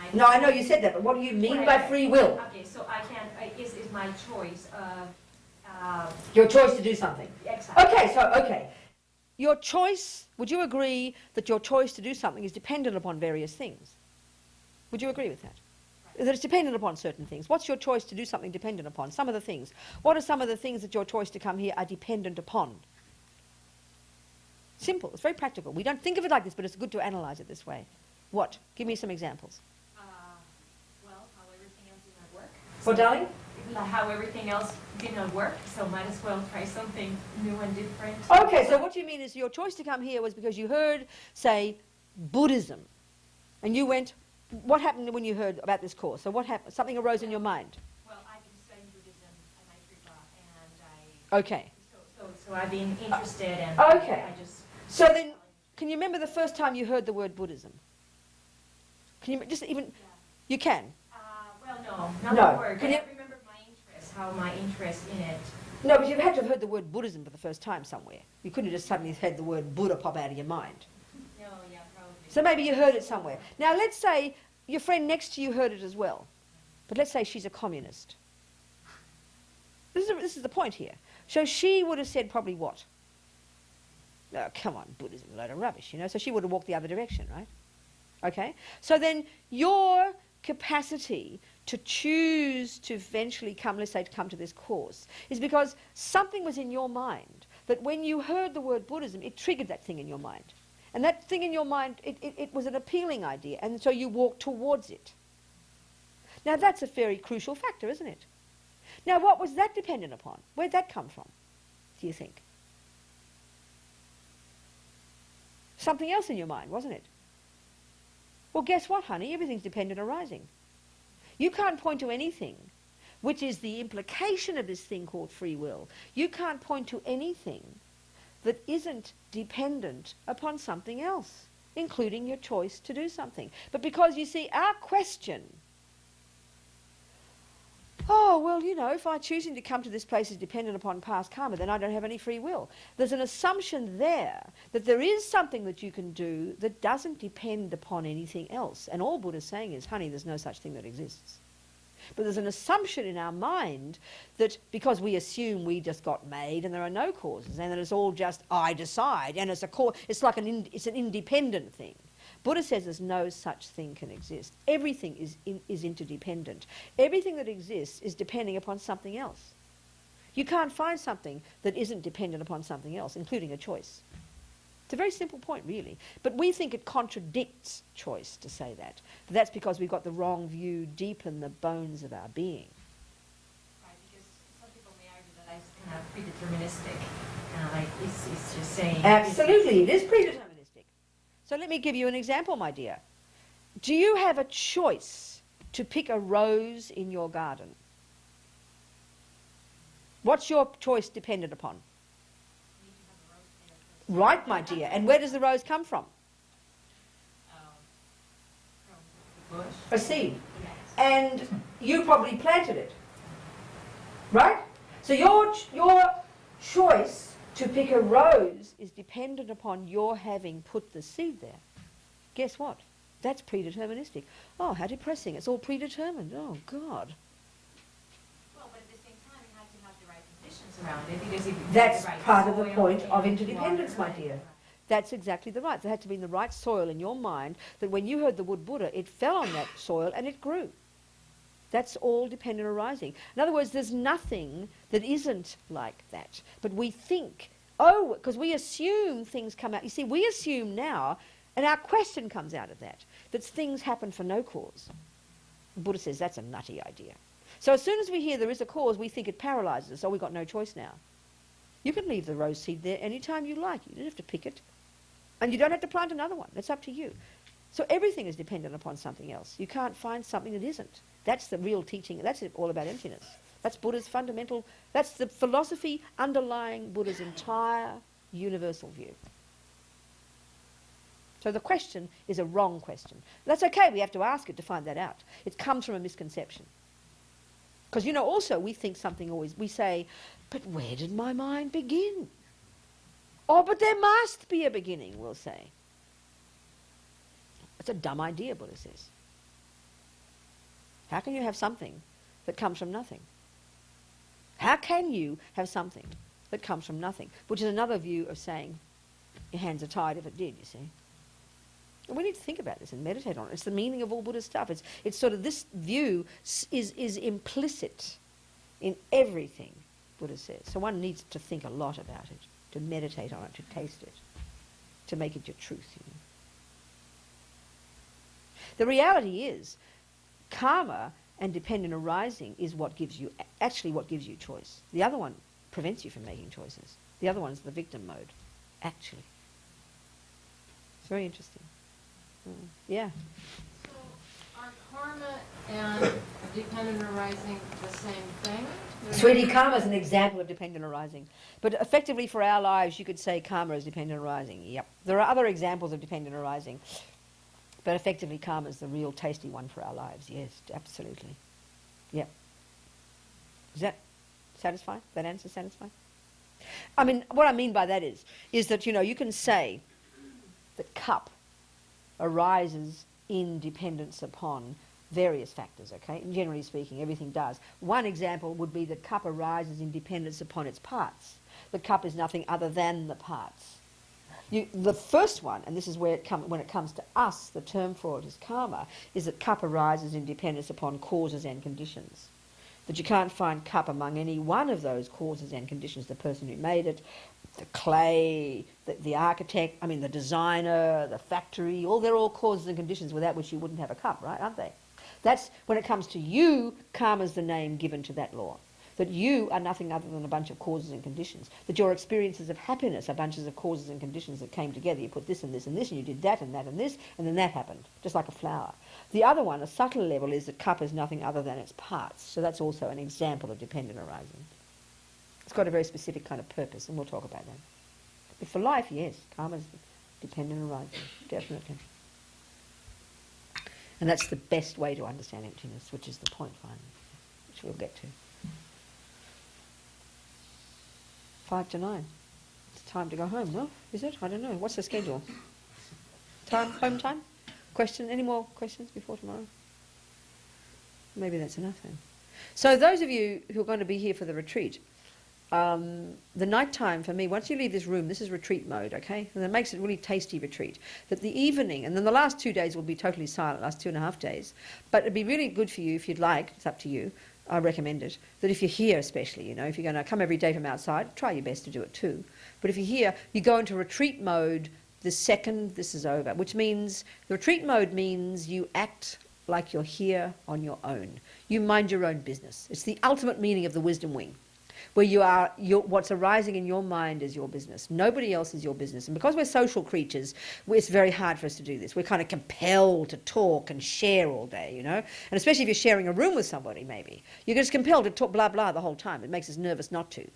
And No, I know you said that, but what do you mean by free will? Okay, so I can, is my choice of... Your choice to do something. Exactly. Okay. Your choice, would you agree that your choice to do something is dependent upon various things? Would you agree with that? That it's dependent upon certain things. What's your choice to do something dependent upon? Some of the things. What are some of the things that your choice to come here are dependent upon? Simple. It's very practical. We don't think of it like this, but it's good to analyze it this way. What? Give me some examples. Well, how everything else did not work. What, darling? How everything else did not work, so might as well try something new and different. Okay, so what you mean is your choice to come here was because you heard, say, Buddhism. And you went, what happened when you heard about this course? So what happened? Something arose in your mind. Well, I've been studying Buddhism at my and Okay. So I've been interested and Okay. I just... So then, can you remember the first time you heard the word Buddhism? Can you just even... Yeah. You can? Well, no, not No. the word. Can you- I remember my interest, how my interest in it. No, but you've had to have heard the word Buddhism for the first time somewhere. You couldn't have just suddenly had the word Buddha pop out of your mind. No, yeah, probably. So maybe you heard it somewhere. Now let's say your friend next to you heard it as well. But let's say she's a communist. This is the point here. So she would have said probably what? Oh, come on, Buddhism is a load of rubbish, you know. So she would have walked the other direction, right? Okay? So then your capacity to choose to eventually come, let's say, to come to this course, is because something was in your mind that when you heard the word Buddhism, it triggered that thing in your mind. And that thing in your mind, it was an appealing idea, and so you walked towards it. Now that's a very crucial factor, isn't it? Now what was that dependent upon? Where'd that come from, do you think? Something else in your mind, wasn't it? Well, guess what, honey? Everything's dependent arising. You can't point to anything, which is the implication of this thing called free will. You can't point to anything that isn't dependent upon something else, including your choice to do something. But because, you see, our question, oh, well, you know, if I'm choosing to come to this place is dependent upon past karma, then I don't have any free will. There's an assumption there that there is something that you can do that doesn't depend upon anything else. And all Buddha's saying is, honey, there's no such thing that exists. But there's an assumption in our mind that because we assume we just got made and there are no causes and that it's all just I decide and it's like it's an independent thing. Buddha says there's no such thing can exist. Everything is interdependent. Everything that exists is depending upon something else. You can't find something that isn't dependent upon something else, including a choice. It's a very simple point, really. But we think it contradicts choice to say that. But that's because we've got the wrong view deep in the bones of our being. Right, because some people may argue that it's kind of predeterministic. Like, it's just saying... Absolutely, it is predeterministic. So let me give you an example, my dear. Do you have a choice to pick a rose in your garden? What's your choice dependent upon? Right, my dear. And where does the rose come from? From the bush. A seed. Yes. And you probably planted it. Right? So your choice to pick a rose is dependent upon your having put the seed there. Guess what? That's predeterministic. Oh, how depressing. It's all predetermined. Oh, God. Well, but at the same time, you have to have the right conditions around it, because if you That's have the right part of the soil point and of interdependence, water, my dear. That's exactly the right. There had to be in the right soil in your mind that when you heard the word Buddha, it fell on that soil and it grew. That's all dependent arising. In other words, there's nothing that isn't like that. But we think, oh, because we assume things come out. You see, we assume now, and our question comes out of that things happen for no cause. The Buddha says that's a nutty idea. So as soon as we hear there is a cause, we think it paralyzes us, so we've got no choice now. You can leave the rose seed there anytime you like. You don't have to pick it. And you don't have to plant another one. It's up to you. So everything is dependent upon something else. You can't find something that isn't. That's the real teaching. That's all about emptiness. That's Buddha's fundamental, that's the philosophy underlying Buddha's entire universal view. So the question is a wrong question. That's okay, we have to ask it to find that out. It comes from a misconception. Because, you know, also we think something always, we say, but where did my mind begin? Oh, but there must be a beginning, we'll say. It's a dumb idea, Buddha says. How can you have something that comes from nothing? How can you have something that comes from nothing? Which is another view of saying your hands are tied if it did, you see. And we need to think about this and meditate on it. It's the meaning of all Buddhist stuff. It's sort of, this view is implicit in everything Buddha says. So one needs to think a lot about it, to meditate on it, to taste it, to make it your truth, you know. The reality is, karma and dependent arising is what gives you, actually what gives you choice. The other one prevents you from making choices. The other one's the victim mode, actually. It's very interesting. Yeah. So are karma and dependent arising the same thing? Sweetie, karma is an example of dependent arising. But effectively for our lives, you could say karma is dependent arising. Yep. There are other examples of dependent arising. But effectively, karma is the real tasty one for our lives. Yes, absolutely. Yep. Is that satisfying? That answer satisfying? I mean, what I mean by that is that, you know, you can say that cup arises in dependence upon various factors, okay? And generally speaking, everything does. One example would be that cup arises in dependence upon its parts. The cup is nothing other than the parts. The first one, and this is where when it comes to us, the term for it is karma, is that cup arises in dependence upon causes and conditions. That you can't find cup among any one of those causes and conditions. The person who made it, the clay, the architect, I mean the designer, the factory, they're all causes and conditions without which you wouldn't have a cup, right, aren't they? That's, when it comes to you, karma's the name given to that law. That you are nothing other than a bunch of causes and conditions. That your experiences of happiness are bunches of causes and conditions that came together. You put this and this and this, and you did that and that and this, and then that happened, just like a flower. The other one, a subtle level, is that cup is nothing other than its parts. So that's also an example of dependent arising. It's got a very specific kind of purpose, and we'll talk about that. But for life, yes, karma is dependent arising, definitely. And that's the best way to understand emptiness, which is the point finally, which we'll get to. 5 to 9. It's time to go home, no? Is it? I don't know. What's the schedule? Home time? Any more questions before tomorrow? Maybe that's enough then. So those of you who are going to be here for the retreat, the night time for me, once you leave this room, this is retreat mode, okay? And that makes it a really tasty retreat. That the evening, and then the last 2 days will be totally silent, last 2.5 days. But it'd be really good for you if you'd like, it's up to you, I recommend it, that if you're here especially, you know, if you're going to come every day from outside, try your best to do it too. But if you're here, you go into retreat mode the second this is over, which means, the retreat mode means you act like you're here on your own. You mind your own business. It's the ultimate meaning of the wisdom wing, where what's arising in your mind is your business. Nobody else is your business. And because we're social creatures, it's very hard for us to do this. We're kind of compelled to talk and share all day, you know. And especially if you're sharing a room with somebody, maybe. You're just compelled to talk blah, blah the whole time. It makes us nervous not to.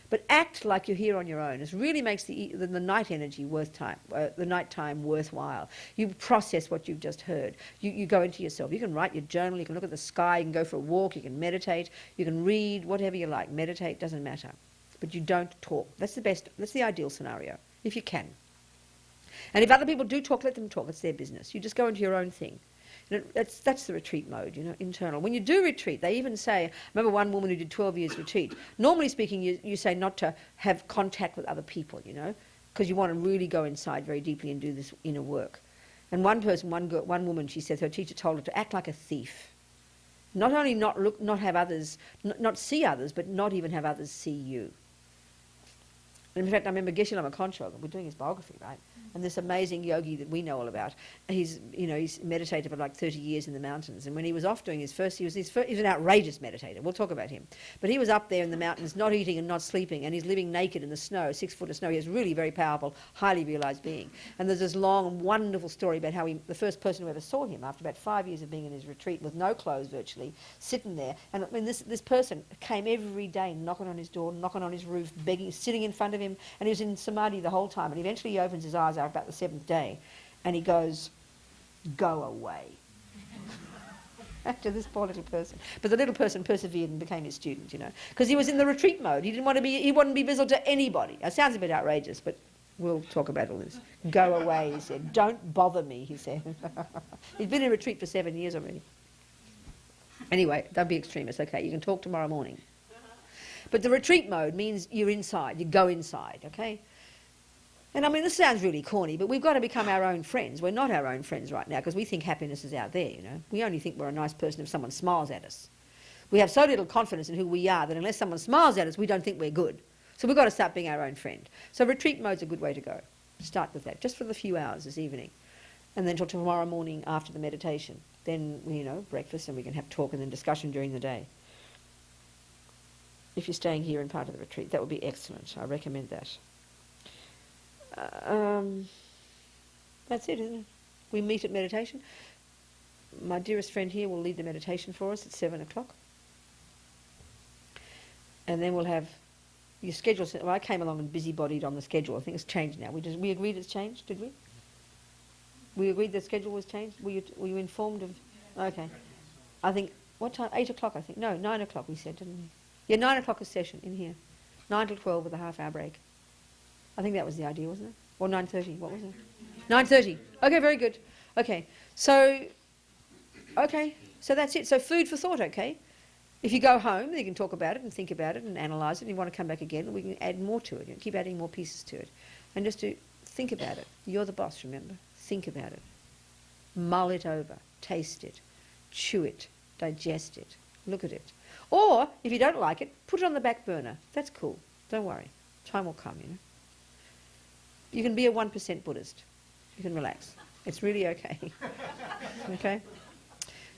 But act like you're here on your own. It really makes the night energy the night time worthwhile. You process what you've just heard. You go into yourself. You can write your journal. You can look at the sky. You can go for a walk. You can meditate. You can read, whatever you like. Meditate, doesn't matter. But you don't talk. That's the ideal scenario, if you can. And if other people do talk, let them talk. It's their business. You just go into your own thing. And that's the retreat mode, you know, internal. When you do retreat, they even say, I remember one woman who did 12 years retreat. Normally speaking, you say not to have contact with other people, you know, because you want to really go inside very deeply and do this inner work. And one woman, she said, her teacher told her to act like a thief. Not only not have others, not see others, but not even have others see you. And in fact, I remember Geshe Lama Kontrog, we're doing his biography, right? And this amazing yogi that we know all about, he's meditated for like 30 years in the mountains. And when he was off doing his first, he was an outrageous meditator. We'll talk about him. But he was up there in the mountains, not eating and not sleeping, and he's living naked in the snow, 6 foot of snow. He's really very powerful, highly realized being. And there's this long, wonderful story about how the first person who ever saw him, after about 5 years of being in his retreat with no clothes virtually, sitting there. And I mean, this person came every day knocking on his door, knocking on his roof, begging, sitting in front of him, him, and he was in samadhi the whole time, and eventually he opens his eyes out about the 7th day, and he goes, "Go away." To this poor little person. But the little person persevered and became his student, you know, because he was in the retreat mode. He wouldn't be visible to anybody. It sounds a bit outrageous, but we'll talk about all this. "Go away," he said. "Don't bother me," he said. He'd been in retreat for 7 years already. Anyway, don't be extremists, okay? You can talk tomorrow morning. But the retreat mode means you're inside, you go inside, okay? And I mean, this sounds really corny, but we've got to become our own friends. We're not our own friends right now because we think happiness is out there, you know. We only think we're a nice person if someone smiles at us. We have so little confidence in who we are that unless someone smiles at us, we don't think we're good. So we've got to start being our own friend. So retreat mode's a good way to go. Start with that, just for the few hours this evening. And then till tomorrow morning after the meditation. Then, you know, breakfast, and we can have talk and then discussion during the day. If you're staying here in part of the retreat, that would be excellent. I recommend that. That's it, isn't it? We meet at meditation. My dearest friend here will lead the meditation for us at 7 o'clock. And then we'll have your schedule. Well, I came along and busybodied on the schedule. I think it's changed now. We agreed it's changed, did we? We agreed the schedule was changed? Were you informed of? Okay. I think, what time? 8 o'clock, I think. No, 9 o'clock we said, didn't we? Yeah, 9 o'clock a session in here. 9 till 12 with a half-hour break. I think that was the idea, wasn't it? Or 9:30, what was it? 9:30. Okay, very good. Okay, so that's it. So food for thought, okay? If you go home, you can talk about it and think about it and analyse it, and you want to come back again, we can add more to it, and keep adding more pieces to it. And just to think about it. You're the boss, remember? Think about it. Mull it over. Taste it. Chew it. Digest it. Look at it. Or, if you don't like it, put it on the back burner. That's cool. Don't worry. Time will come, you know. You can be a 1% Buddhist. You can relax. It's really okay. Okay?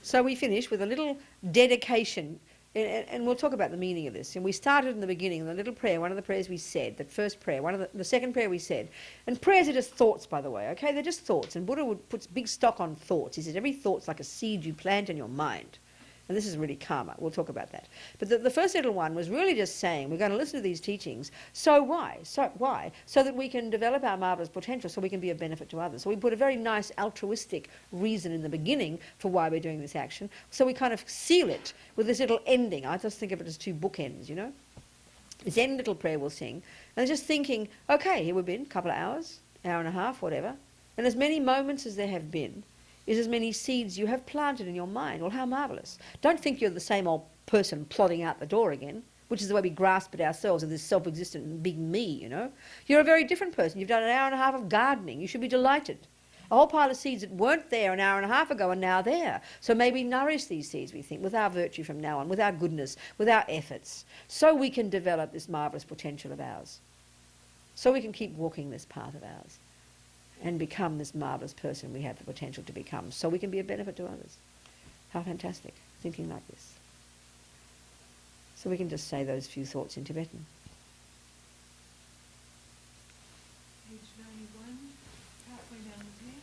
So we finish with a little dedication, and we'll talk about the meaning of this. And we started in the beginning, the little prayer, one of the prayers we said, that first prayer, the second prayer we said. And prayers are just thoughts, by the way, okay? They're just thoughts. And Buddha puts big stock on thoughts. He says every thought's like a seed you plant in your mind. And this is really karma. We'll talk about that. But the first little one was really just saying, we're going to listen to these teachings. So why? So why? So that we can develop our marvellous potential, so we can be of benefit to others. So we put a very nice altruistic reason in the beginning for why we're doing this action. So we kind of seal it with this little ending. I just think of it as 2 bookends, you know. This end little prayer we'll sing. And just thinking, okay, here we've been, a couple of hours, hour and a half, whatever. And as many moments as there have been, is as many seeds you have planted in your mind. Well, how marvellous. Don't think you're the same old person plodding out the door again, which is the way we grasp at ourselves as this self-existent big me, you know. You're a very different person. You've done an hour and a half of gardening. You should be delighted. A whole pile of seeds that weren't there an hour and a half ago are now there. So maybe nourish these seeds, we think, with our virtue from now on, with our goodness, with our efforts, so we can develop this marvellous potential of ours. So we can keep walking this path of ours and become this marvellous person we have the potential to become, so we can be a benefit to others. How fantastic, thinking like this. So we can just say those few thoughts in Tibetan. Page 91, halfway down the page.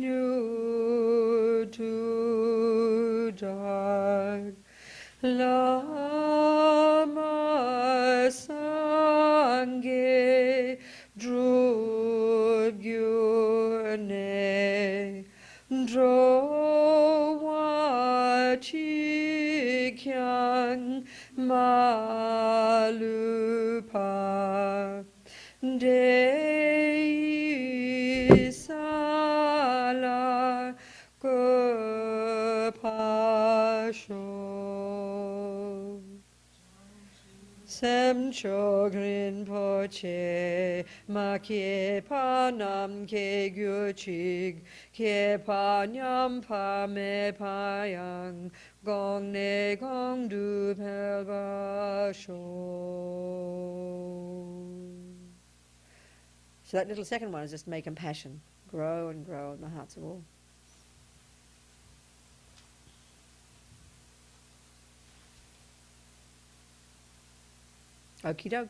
Dinu to dark Lama Sangye Drugyurne Drowachikyang Malupa Dei Sala Gopasho Semchogrin poche ma ke panam ke gyuchig ke panyam pa me payang gong ne gong du pelbasho. So that little second one is just may compassion grow and grow in the hearts of all. Okie doke.